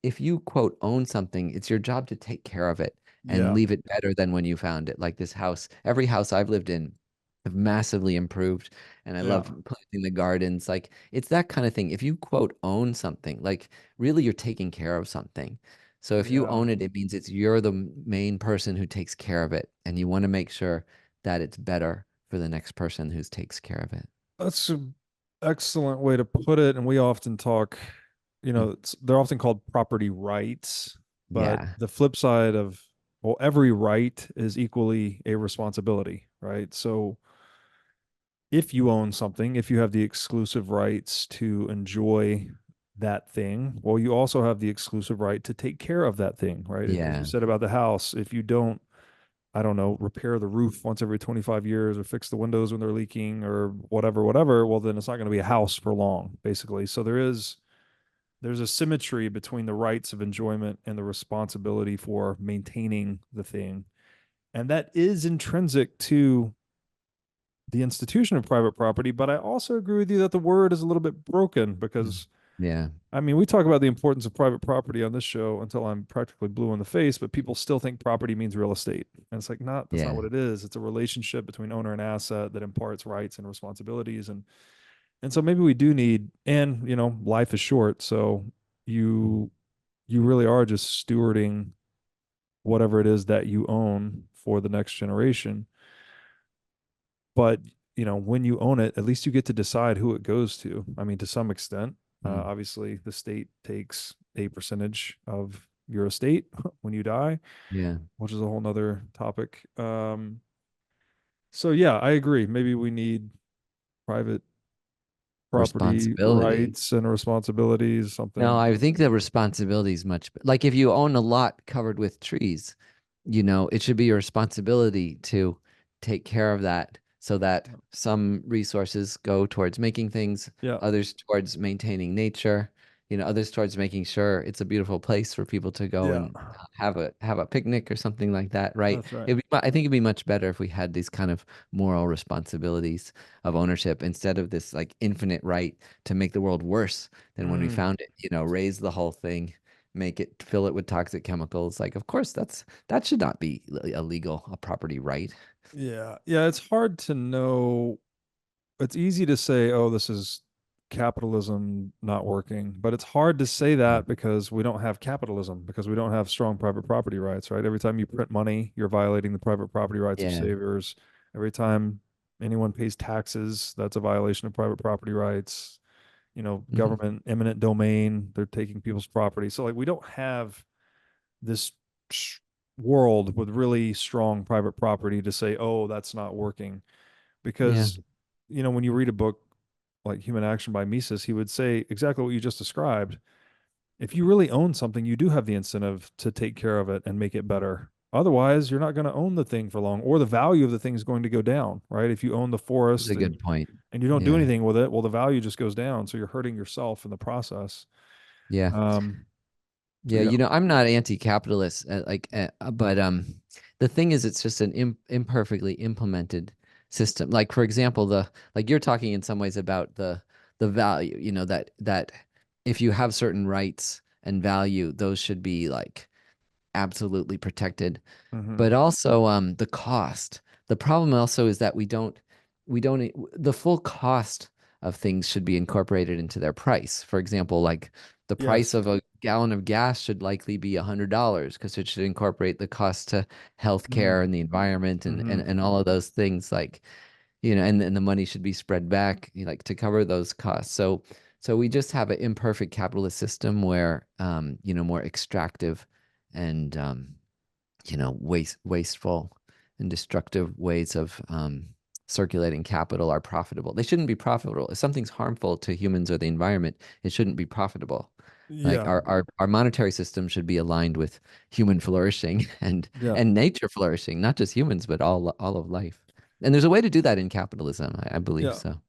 if you quote own something, it's your job to take care of it and Yeah. leave it better than when you found it. Like this house, every house I've lived in have massively improved, and I Yeah. love planting the gardens. Like it's that kind of thing. If you quote own something, like really you're taking care of something. So if you Yeah. own it, it means you're the main person who takes care of it, and you want to make sure that it's better for the next person who takes care of it. That's an excellent way to put it. And we often talk, Mm. they're often called property rights, but Yeah. the flip side of, well, every right is equally a responsibility, right? So if you own something, if you have the exclusive rights to enjoy that thing, well, you also have the exclusive right to take care of that thing, right? As you Yeah. said about the house, if you don't, I don't know, repair the roof once every 25 years or fix the windows when they're leaking or whatever, well, then it's not going to be a house for long, basically. So there's a symmetry between the rights of enjoyment and the responsibility for maintaining the thing. And that is intrinsic to the institution of private property. But I also agree with you that the word is a little bit broken Mm. because, Yeah. I mean, we talk about the importance of private property on this show until I'm practically blue in the face, but people still think property means real estate. And it's like, that's not Yeah. what it is. It's a relationship between owner and asset that imparts rights and responsibilities. And so maybe we do need, and life is short. So you, you really are just stewarding whatever it is that you own for the next generation. But when you own it, at least you get to decide who it goes to. I mean, to some extent, Mm. obviously the state takes a percentage of your estate when you die, Yeah. which is a whole nother topic. So yeah, I agree. Maybe we need private property Responsibility. rights and responsibilities, No, something. I think the responsibility is much like if you own a lot covered with trees, it should be your responsibility to take care of that so that some resources go towards making things, Yeah, others towards maintaining nature, others towards making sure it's a beautiful place for people to go yeah, and have a picnic or something like that, right? that's right. I think it'd be much better if we had these kind of moral responsibilities of ownership instead of this like infinite right to make the world worse than when we Mm. found it, raise the whole thing, fill it with toxic chemicals. Like, of course, that should not be illegal, a property right. Yeah, yeah, it's hard to know. It's easy to say, oh, this is capitalism not working, but it's hard to say Mm. that because we don't have capitalism, because we don't have strong private property rights, right? Every time you print money, you're violating the private property rights of Yeah. savers. Every time anyone pays taxes, that's a violation of private property rights. Hmm. Government, eminent domain, they're taking people's property. So, like, we don't have this world with really strong private property to say, oh, that's not working. Yeah. Because, when you read a book like Human Action by Mises, he would say exactly what you just described. If you really own something, you do have the incentive to take care of it and make it better. Otherwise, you're not going to own the thing for long, or the value of the thing is going to go down, right? If you own the That's forest a and good point. you don't do Yeah. anything with it, well, the value just goes down. So you're hurting yourself in the process. Yeah. Um, so Yeah. yeah. I'm not anti-capitalist, but the thing is, it's just an imperfectly implemented system. Like, for example, like you're talking in some ways about the value, that if you have certain rights and value, those should be like absolutely protected. Hmm. But also the cost. The problem also is that we don't the full cost of things should be incorporated into their price. For example, like the price Yes. of a gallon of gas should likely be $100 because it should incorporate the cost to Mm-hmm. healthcare and the environment and, and Mm-hmm. and all of those things, like, and the money should be spread back, like to cover those costs. So we just have an imperfect capitalist system where more extractive and wasteful and destructive ways of circulating capital are profitable. They shouldn't be profitable. If something's harmful to humans or the environment, it shouldn't be profitable. Like Yeah. our monetary system should be aligned with human flourishing and Yeah. and nature flourishing, not just humans, but all of life. And there's a way to do that in capitalism, I believe Yeah. so.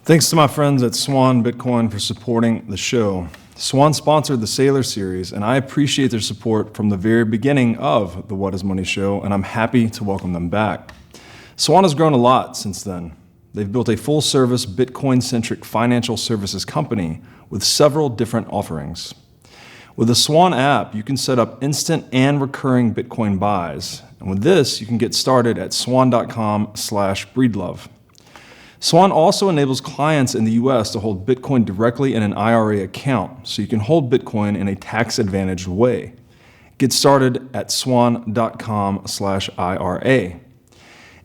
Thanks to my friends at Swan Bitcoin for supporting the show. Swan sponsored the Sailor series, and I appreciate their support from the very beginning of the What is Money show, and I'm happy to welcome them back. Swan has grown a lot since then. They've built a full-service Bitcoin-centric financial services company with several different offerings. With the Swan app, you can set up instant and recurring Bitcoin buys. And with this, you can get started at swan.com/breedlove. Swan also enables clients in the US to hold Bitcoin directly in an IRA account, so you can hold Bitcoin in a tax-advantaged way. Get started at swan.com/IRA.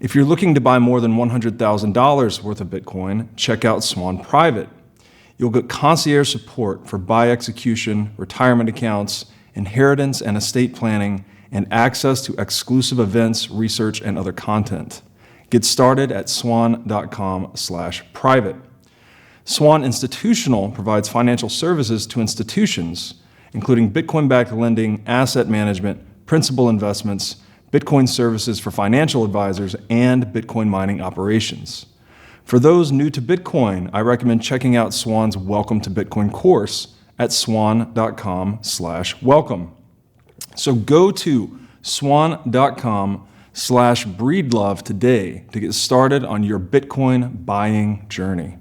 If you're looking to buy more than $100,000 worth of Bitcoin, check out Swan Private. You'll get concierge support for buy execution, retirement accounts, inheritance and estate planning, and access to exclusive events, research, and other content. Get started at swan.com/private. Swan Institutional provides financial services to institutions, including Bitcoin-backed lending, asset management, principal investments, Bitcoin services for financial advisors, and Bitcoin mining operations. For those new to Bitcoin, I recommend checking out Swan's Welcome to Bitcoin course at swan.com/welcome. So go to swan.com/breedlove today to get started on your Bitcoin buying journey.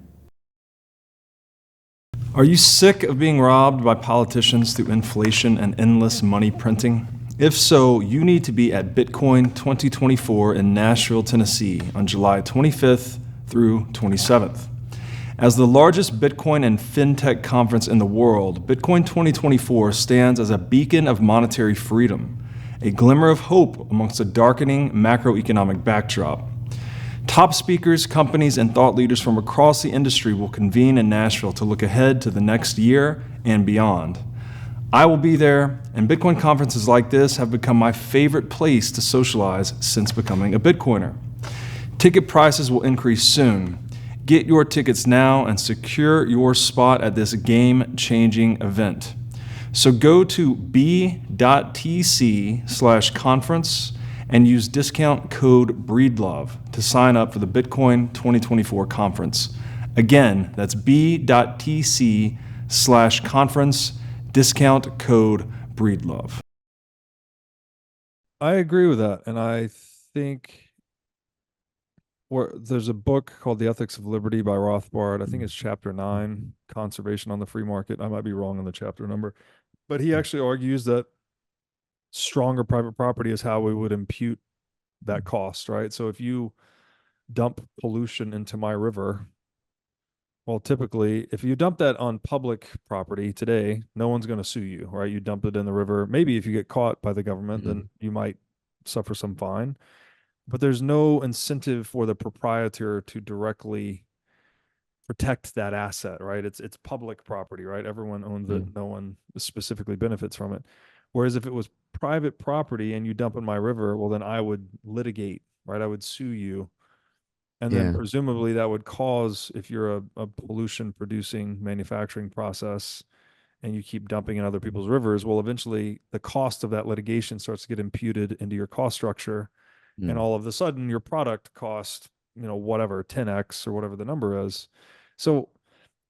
Are you sick of being robbed by politicians through inflation and endless money printing? If so, you need to be at Bitcoin 2024 in Nashville, Tennessee on July 25th through 27th. As the largest Bitcoin and Fintech conference in the world, Bitcoin 2024 stands as a beacon of monetary freedom, a glimmer of hope amongst a darkening macroeconomic backdrop. Top speakers, companies, and thought leaders from across the industry will convene in Nashville to look ahead to the next year and beyond. I will be there, and Bitcoin conferences like this have become my favorite place to socialize since becoming a Bitcoiner. Ticket prices will increase soon. Get your tickets now and secure your spot at this game-changing event. So go to b.tc/conference and use discount code BREEDLOVE to sign up for the Bitcoin 2024 conference. Again, that's b.tc/conference, discount code BREEDLOVE. I agree with that, and I think there's a book called The Ethics of Liberty by Rothbard. I think it's chapter 9, Conservation on the Free Market. I might be wrong on the chapter number, but he actually argues that stronger private property is how we would impute that cost, right? So if you dump pollution into my river, well, typically, if you dump that on public property today, no one's going to sue you, right? You dump it in the river. Maybe if you get caught by the government, then you might suffer some fine. But there's no incentive for the proprietor to directly protect that asset, right? It's public property, right? Everyone owns it. No one specifically benefits from it. Whereas if it was private property and you dump in my river, well, then I would litigate, right? I would sue you. And then presumably that would cause, if you're a pollution producing manufacturing process and you keep dumping in other people's rivers, well, eventually the cost of that litigation starts to get imputed into your cost structure. And all of a sudden your product cost, whatever, 10x or whatever the number is. So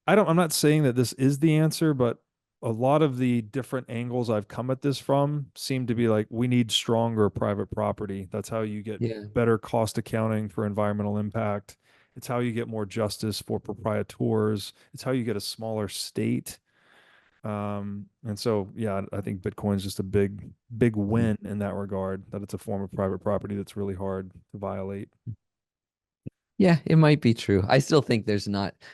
I'm not saying that this is the answer, but a lot of the different angles I've come at this from seem to be like, we need stronger private property. That's how you get better cost accounting for environmental impact. It's how you get more justice for proprietors. It's how you get a smaller state. And so, I think Bitcoin is just a big win in that regard, that it's a form of private property that's really hard to violate. Yeah, it might be true. I still think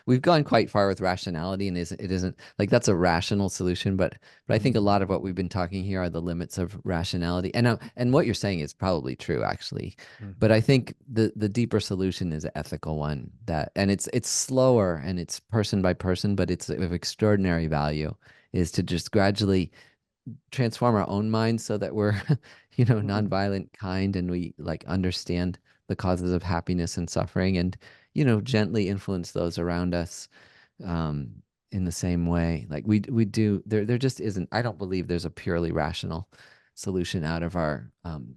we've gone quite far with rationality, and it isn't like that's a rational solution, but I think a lot of what we've been talking here are the limits of rationality. And what you're saying is probably true, actually. But I think the deeper solution is an ethical one, and it's slower and it's person by person, but it's of extraordinary value, is to just gradually transform our own minds so that we're, nonviolent, kind, and we understand the causes of happiness and suffering, and gently influence those around us in the same way. Like we do. There just isn't. I don't believe there's a purely rational solution out of our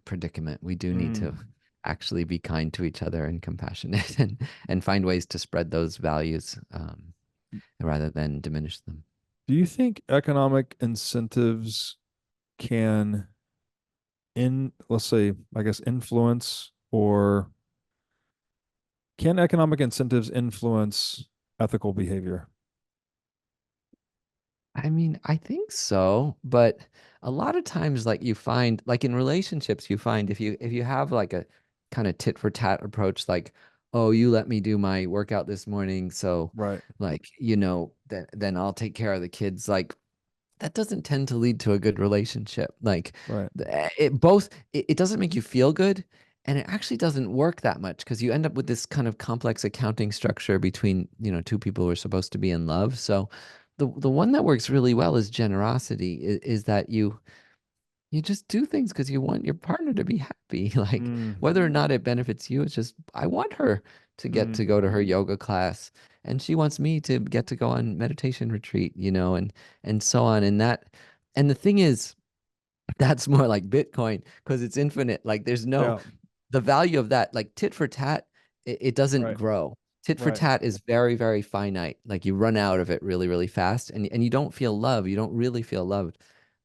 predicament. We do need to actually be kind to each other and compassionate, and find ways to spread those values rather than diminish them. Do you think economic incentives can let's say, I guess, influence or Can economic incentives influence ethical behavior? I mean, I think so, but a lot of times like you find like in relationships you find if you have like a kind of tit for tat approach like, "Oh, you let me do my workout this morning, so Right. like, then I'll take care of the kids." Like that doesn't tend to lead to a good relationship. Like Right. it doesn't make you feel good and it actually doesn't work that much because you end up with this kind of complex accounting structure between, two people who are supposed to be in love. So the one that works really well is generosity is that you just do things because you want your partner to be happy. Like Mm. whether or not it benefits you, it's just I want her to get to Mm. go to her yoga class and she wants me to get to go on meditation retreat, and so on. And the thing is, that's more like Bitcoin because it's infinite. Like there's no Yeah. the value of that, like tit for tat, it doesn't Right. grow. Tit for Right. tat is very, very finite. Like you run out of it really, really fast, and you don't feel love. You don't really feel loved.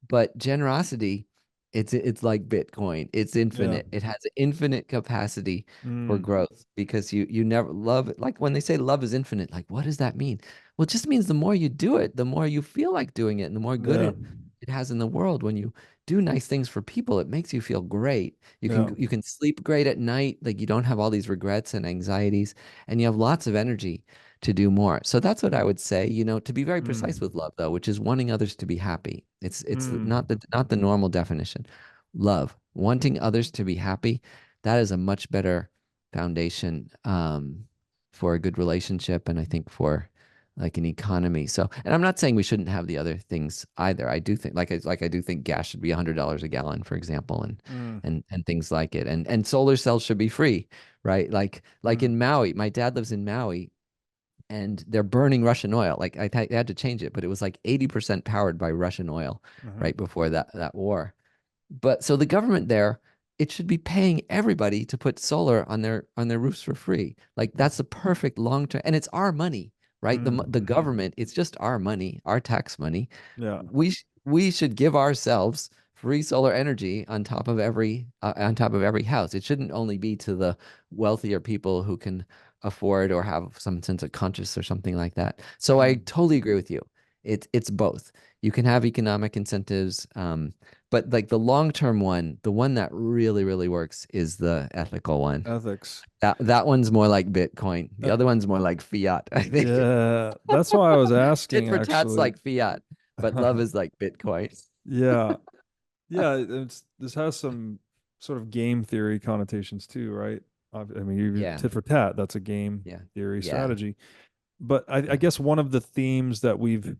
But generosity, it's like Bitcoin. It's Yeah. infinite. It has infinite capacity for Mm. growth because you never love it. Like when they say love is infinite, like what does that mean? Well, it just means the more you do it, the more you feel like doing it, and the more good Yeah. it has in the world. When you do nice things for people, it makes you feel great. You Yeah. can you can sleep great at night, like you don't have all these regrets and anxieties, and you have lots of energy to do more. So that's what I would say, to be very precise with Mm. love though, which is wanting others to be happy. It's not Mm. the normal definition. Love, wanting others to be happy, that is a much better foundation for a good relationship and I think for like an economy. So, and I'm not saying we shouldn't have the other things either. I do think, like I do think gas should be $100 a gallon, for example, and Mm. and things like it. And solar cells should be free, right? Like Mm. in Maui, my dad lives in Maui, and they're burning Russian oil. Like I had to change it, but it was like 80% powered by Russian oil Mhm. right before that war. But so the government there, it should be paying everybody to put solar on their roofs for free. Like Mm. that's the perfect long term, and it's our money, right? The Mm. government, it's just our money, our tax money. Yeah. We should give ourselves free solar energy on top of every house. It shouldn't only be to the wealthier people who can afford or have some sense of conscience or something like that. So I Mm. totally agree with you. It's both. You can have economic incentives, but like the long-term one, the one that really, really works is the ethical one. Ethics. That one's more like Bitcoin. The Uh, other one's more like fiat, I think. yeah. That's why I was Tit asking for tat's actually. like fiat, but love is like Bitcoin. Yeah. Yeah. This has some sort of game theory connotations too, right? I mean, you Yeah, tit for tat, that's a game yeah, theory yeah, strategy. But I yeah. guess one of the themes that we've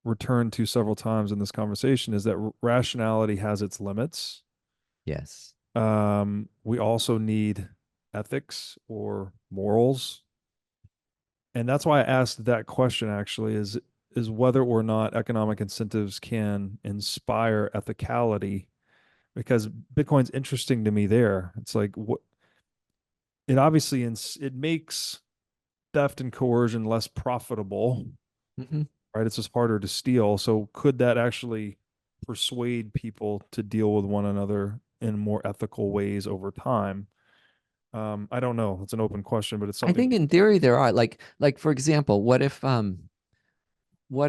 returned to several times in this conversation is that rationality has its limits. Yes. We also need ethics or morals. And that's why I asked that question actually is whether or not economic incentives can inspire ethicality, because Bitcoin's interesting to me there. It's like what it obviously it makes theft and coercion less profitable, Hmm. right? It's just harder to steal. So could that actually persuade people to deal with one another in more ethical ways over time? I don't know. It's an open question, but it's I something. think in theory there are like for example, what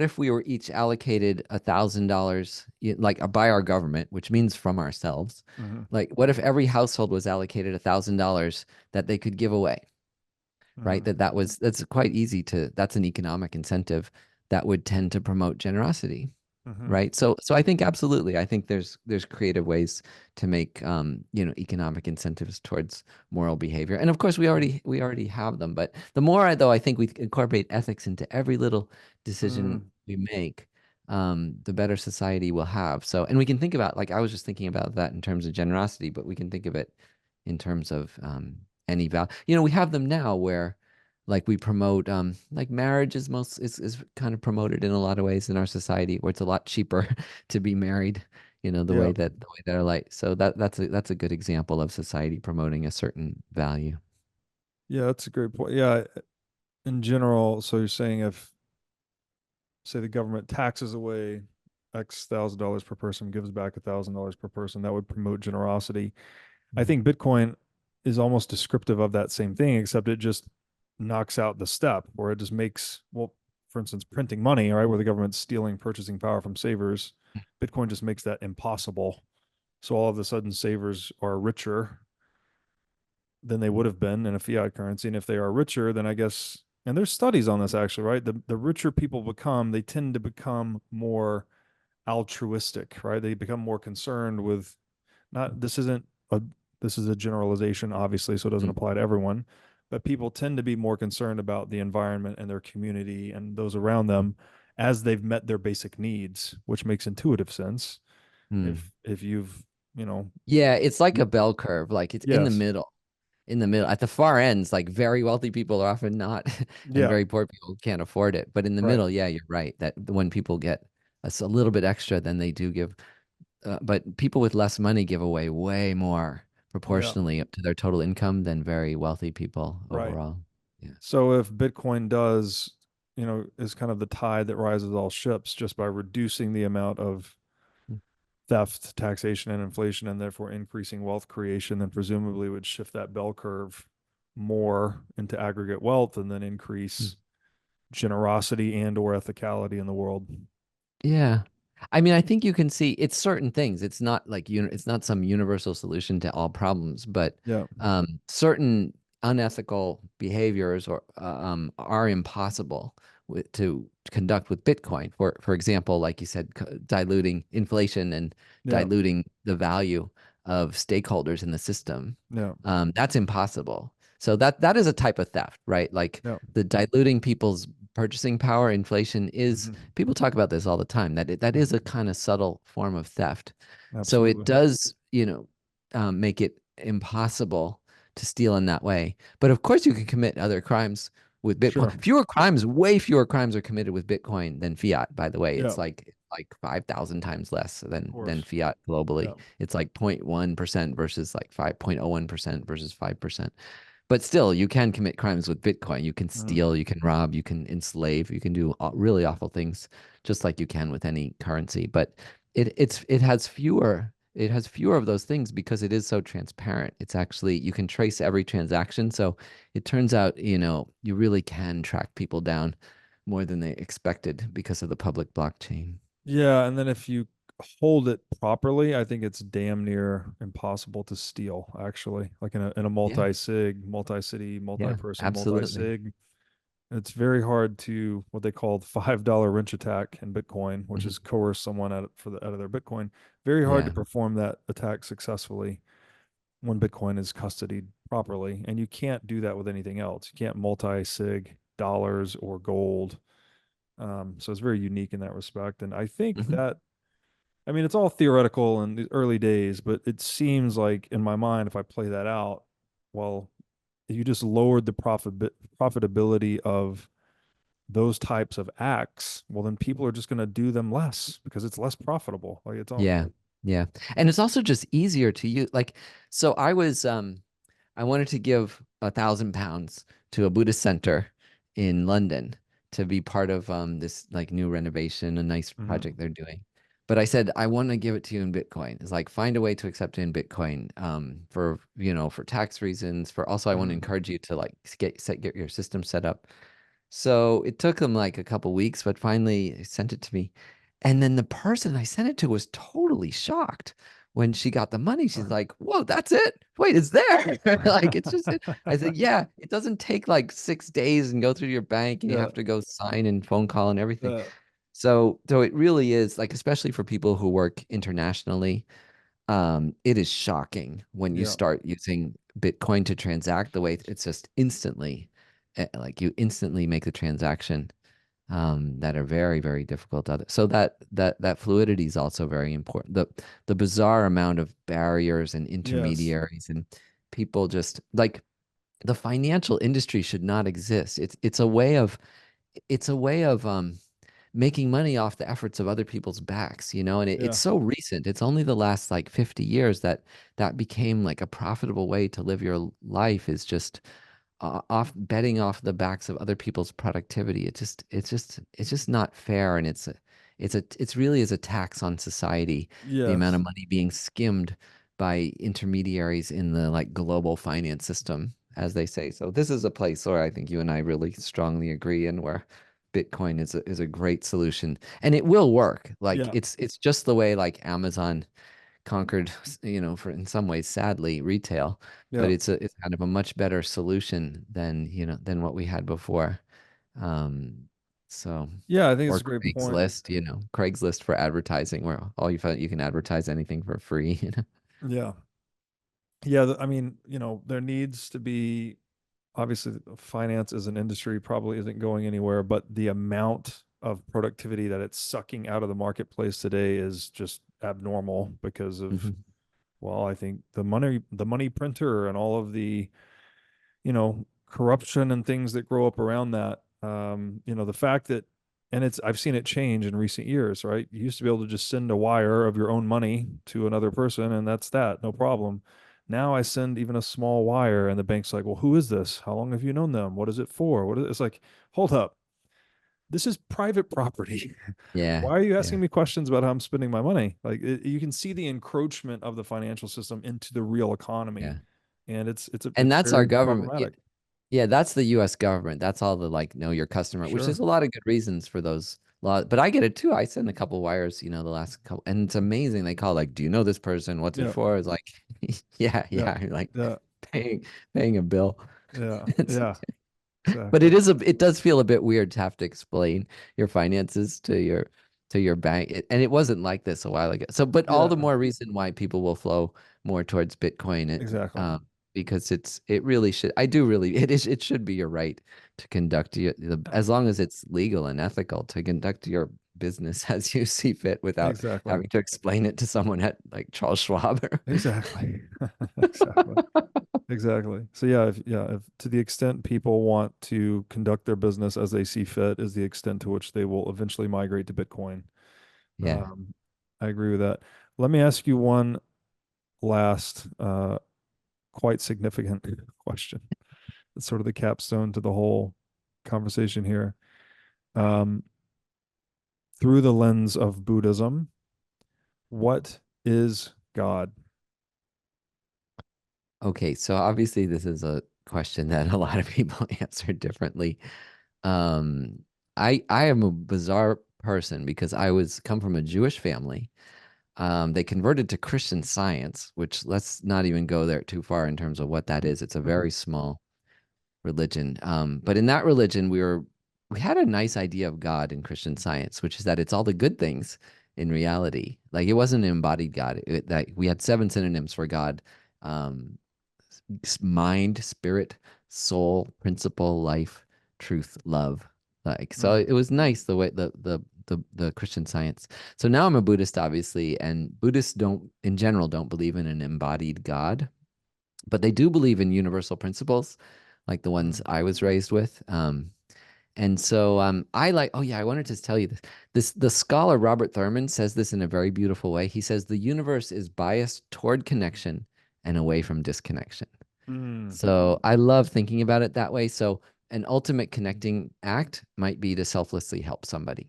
if we were each allocated $1,000 like by our government, which means from ourselves? Mhm. Like what if every household was allocated $1,000 that they could give away? Right? Mhm. That's quite easy that's an economic incentive that would tend to promote generosity, Mhm. right? So I think absolutely. I think there's creative ways to make economic incentives towards moral behavior. And of course we already have them, but the more I think we incorporate ethics into every little decision Mm. we make, the better society we'll have. So, and we can think about, like I was just thinking about that in terms of generosity, but we can think of it in terms of any value. We have them now where like we promote like marriage is kind of promoted in a lot of ways in our society where it's a lot cheaper to be married, Yeah. the way that are like. So that's a good example of society promoting a certain value. Yeah, that's a great point. Yeah, in general, so you're saying if, say, the government taxes away X thousand dollars per person, gives back $1,000 per person, that would promote generosity. I Mm. think Bitcoin is almost descriptive of that same thing, except it just knocks out the step, or it just makes, well, for instance, printing money, right, where the government's stealing purchasing power from savers. Bitcoin just makes that impossible. So all of a sudden, savers are richer than they would have been in a fiat currency. And if they are richer, then I guess, and there's studies on this actually, right? The richer people become, they tend to become more altruistic, right? They become more concerned with, not, this isn't a, this is a generalization, obviously, so it doesn't Mm. apply to everyone, but people tend to be more concerned about the environment and their community and those around them as they've met their basic needs, which makes intuitive sense. Mm. If you've, you know, Yeah, it's like a bell curve. Like it's in the yes, middle. In the middle. At the far ends, like very wealthy people are often not, and yeah, very poor people can't afford it. But in the right, middle, yeah, you're right. That when people get a little bit extra, then they do give. But people with less money give away way more yeah, proportionally up to their total income than very wealthy people right. overall. Yeah. So if Bitcoin does, is kind of the tide that rises all ships just by reducing the amount of Mm. theft, taxation, and inflation, and therefore increasing wealth creation, then presumably would shift that bell curve more into aggregate wealth and then Mm. increase generosity and or ethicality in the world. Yeah. I mean, I think you can see it's certain things. It's not like it's not some universal solution to all problems, but Yeah. certain unethical behaviors are impossible to conduct with Bitcoin. For example, like you said, diluting inflation and Yeah. diluting the value of stakeholders in the system. Yeah. That's impossible. So that is a type of theft, right? Like Yeah. the diluting people's purchasing power, inflation is, Mhm. people talk about this all the time, that is a kind of subtle form of theft. So it Absolutely. does, make it impossible to steal in that way. But of course, you can commit other crimes with Bitcoin. Sure. Way fewer crimes are committed with Bitcoin than fiat, by the way. Yeah. It's like 5,000 times less Of than course. fiat globally. Yeah. It's like 0.1% versus like 5.01% versus 5%. But still, you can commit crimes with Bitcoin. You can Mm. steal, you can rob, you can enslave, you can do really awful things, just like you can with any currency. But it has fewer of those things because it is so transparent. It's actually, you can trace every transaction. So it turns out, you really can track people down more than they expected because of the public blockchain. Yeah, and then if you hold it properly, I think it's damn near impossible to steal, actually. Like in a Yeah, multi-sig, multi-city, yeah, multi-person, absolutely. multi-sig. It's very hard to what they call the $5 wrench attack in Bitcoin, which Mhm. is coerce someone out of their Bitcoin. Very hard to Yeah. perform that attack successfully when Bitcoin is custodied properly. And you can't do that with anything else. You can't multi-sig dollars or gold. So it's very unique in that respect. And I think Hmm. that, I mean, it's all theoretical in the early days, but it seems like in my mind, if I play that out, well, you just lowered the profitability of those types of acts. Well, then people are just going to do them less because it's less profitable. Like it's all, Yeah. Yeah. And it's also just easier to use. Like, so I wanted to give £1,000 to a Buddhist center in London to be part of this like new renovation, a nice Mhm. project they're doing. But I said I want to give it to you in Bitcoin. It's like find a way to accept it in Bitcoin for for tax reasons. For also I want to Mhm. encourage you to like get your system set up. So it took them like a couple weeks, but finally they sent it to me. And then the person I sent it to was totally shocked when she got the money. She's like, "Whoa, that's it? Wait, it's there!" Like it's just. I said, "Yeah, it doesn't take like 6 days and go through your bank, and you Yeah. have to go sign and phone call and everything." Yeah. So it really is like, especially for people who work internationally, it is shocking when you Yeah. start using Bitcoin to transact the way it's just instantly, like you instantly make the transaction that are very, very difficult. So that fluidity is also very important. The bizarre amount of barriers and Yes. intermediaries and people just like the financial industry should not exist. It's a way of making money off the efforts of other people's backs, and it's Yeah. so recent. It's only the last like 50 years that became like a profitable way to live your life is just off betting off the backs of other people's productivity. It's just not fair, and it's really is a tax on society. The amount Yes. of money being skimmed by intermediaries in the like global finance system, as they say. So this is a place where I think you and I really strongly agree, and where Bitcoin is a great solution, and it will work. Like Yeah. it's just the way like Amazon conquered, for in some ways, sadly, retail, but Yeah. it's kind of a much better solution than, than what we had before. Um, so, Yeah, I think it's or a great point. Craigslist for advertising, where all you can advertise anything for free. Yeah. Yeah, I mean, there needs to be, obviously finance as an industry probably isn't going anywhere, but the amount of productivity that it's sucking out of the marketplace today is just abnormal because of, Mhm. well, I think the money printer and all of the, corruption and things that grow up around that. The fact that, and I've seen it change in recent years, right? You used to be able to just send a wire of your own money to another person and that's that, no problem. Now I send even a small wire and the bank's like, well, who is this? How long have you known them? What is it for? It's like, hold up. This is private property. Yeah, Why are you yeah, asking me questions about how I'm spending my money? Like you can see the encroachment of the financial system into the real economy, yeah. and it's And it's that's our very government. problematic. Yeah, that's the US government. That's all the like know your customer, which Sure. is a lot of good reasons for those laws. But I get it too. I send a couple wires, the last couple, and it's amazing. They call like, "Do you know this person? What's it Yeah. for?" It's like, yeah, Yeah. yeah, like Yeah. paying paying a bill. Yeah. It's, Yeah. but Exactly. it does feel a bit weird to have to explain your finances to your bank. And it wasn't like this a while ago. So, but all the Yeah. more reason why people will flow more towards Bitcoin, Exactly. because it really should. I do really it should be your right to conduct as long as it's legal and ethical, to conduct your business as you see fit without Exactly. having to explain it to someone at like Charles Schwab. Exactly. Exactly. Exactly. So if to the extent people want to conduct their business as they see fit is the extent to which they will eventually migrate to Bitcoin. Yeah. Um, I agree with that. Let me ask you one last, quite significant question. It's sort of the capstone to the whole conversation here. Um, through the lens of Buddhism, what is God? Okay, so obviously this is a question that a lot of people answer differently. Um, I am a bizarre person because I was come from a Jewish family. They converted to Christian Science, which let's not even go there too far in terms of what that is. It's a very small religion. But in that religion, we had a nice idea of God in Christian Science, which is that it's all the good things in reality. Like it wasn't an embodied God. That we had 7 synonyms for God. Um, Mind, spirit, soul, principle, life, truth, love. Like so, Mm, it was nice the way the Christian Science. So now I'm a Buddhist, obviously, and Buddhists don't, in general, don't believe in an embodied God, but they do believe in universal principles, like the ones mm, I was raised with. And so I like, oh yeah, I wanted to tell you this. The scholar Robert Thurman says this in a very beautiful way. He says the universe is biased toward connection and away from disconnection. mm, So I love thinking about it that way. So an ultimate connecting act might be to selflessly help somebody.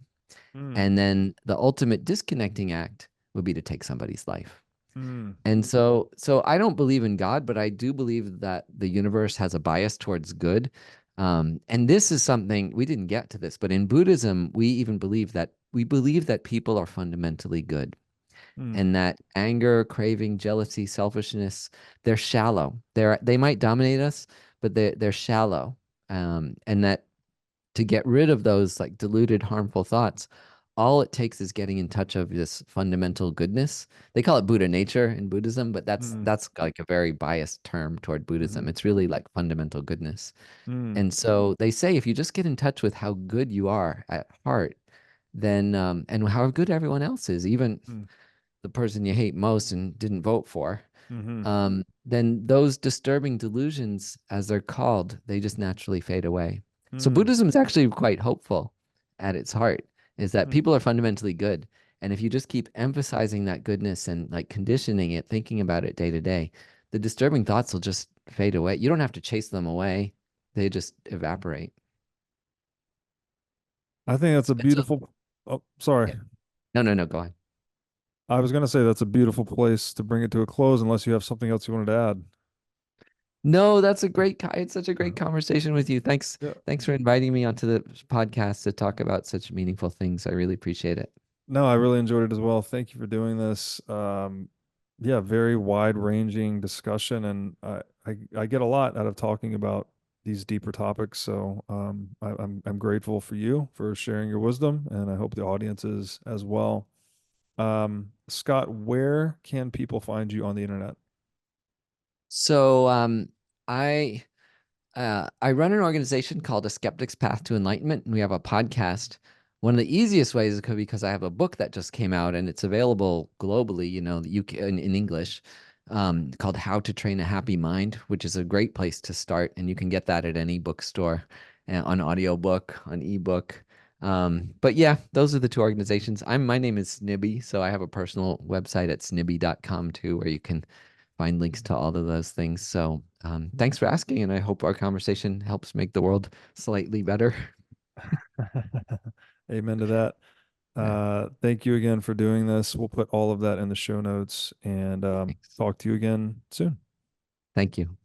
mm, And then the ultimate disconnecting act would be to take somebody's life. mm, And so I don't believe in God, but I do believe that the universe has a bias towards good. And this is something we didn't get to this, but in Buddhism, we believe that people are fundamentally good, mm, and that anger, craving, jealousy, selfishness, they're shallow. They might dominate us, but they're shallow. And that to get rid of those like deluded, harmful thoughts, all it takes is getting in touch of this fundamental goodness. They call it Buddha nature in Buddhism, but mm, that's like a very biased term toward Buddhism. mhm, It's really like fundamental goodness. mm, And so they say if you just get in touch with how good you are at heart, then and how good everyone else is, even mm, the person you hate most and didn't vote for, mhm, then those disturbing delusions, as they're called, they just naturally fade away. So mm, Buddhism is actually quite hopeful at its heart, is that mm. people are fundamentally good. And if you just keep emphasizing that goodness and like conditioning it, thinking about it day to day, the disturbing thoughts will just fade away. You don't have to chase them away. They just evaporate. I think that's a And so, beautiful. Oh, sorry. yeah. No, no, no, go on. I was going to say that's a beautiful place to bring it to a close, unless you have something else you wanted to add. No, that's a great, it's such a great conversation with you. Thanks. Yeah. Thanks for inviting me onto the podcast to talk about such meaningful things. I really appreciate it. No, I really enjoyed it as well. Thank you for doing this. Yeah, very wide-ranging discussion, and I get a lot out of talking about these deeper topics. So I'm grateful for you for sharing your wisdom, and I hope the audience is as well. Scott, where can people find you on the internet? So I I run an organization called A Skeptic's Path to Enlightenment, and we have a podcast. One of the easiest ways is because I have a book that just came out and it's available globally, you know, you can, in English, called How to Train a Happy Mind, which is a great place to start. And you can get that at any bookstore, on audiobook, on ebook. But yeah, those are the two organizations. My name is Snibbe, so I have a personal website at snibbe.com too, where you can find links to all of those things. So thanks for asking, and I hope our conversation helps make the world slightly better. Amen to that. Yeah, Thank you again for doing this. We'll put all of that in the show notes and thanks. talk to you again soon. Thank you.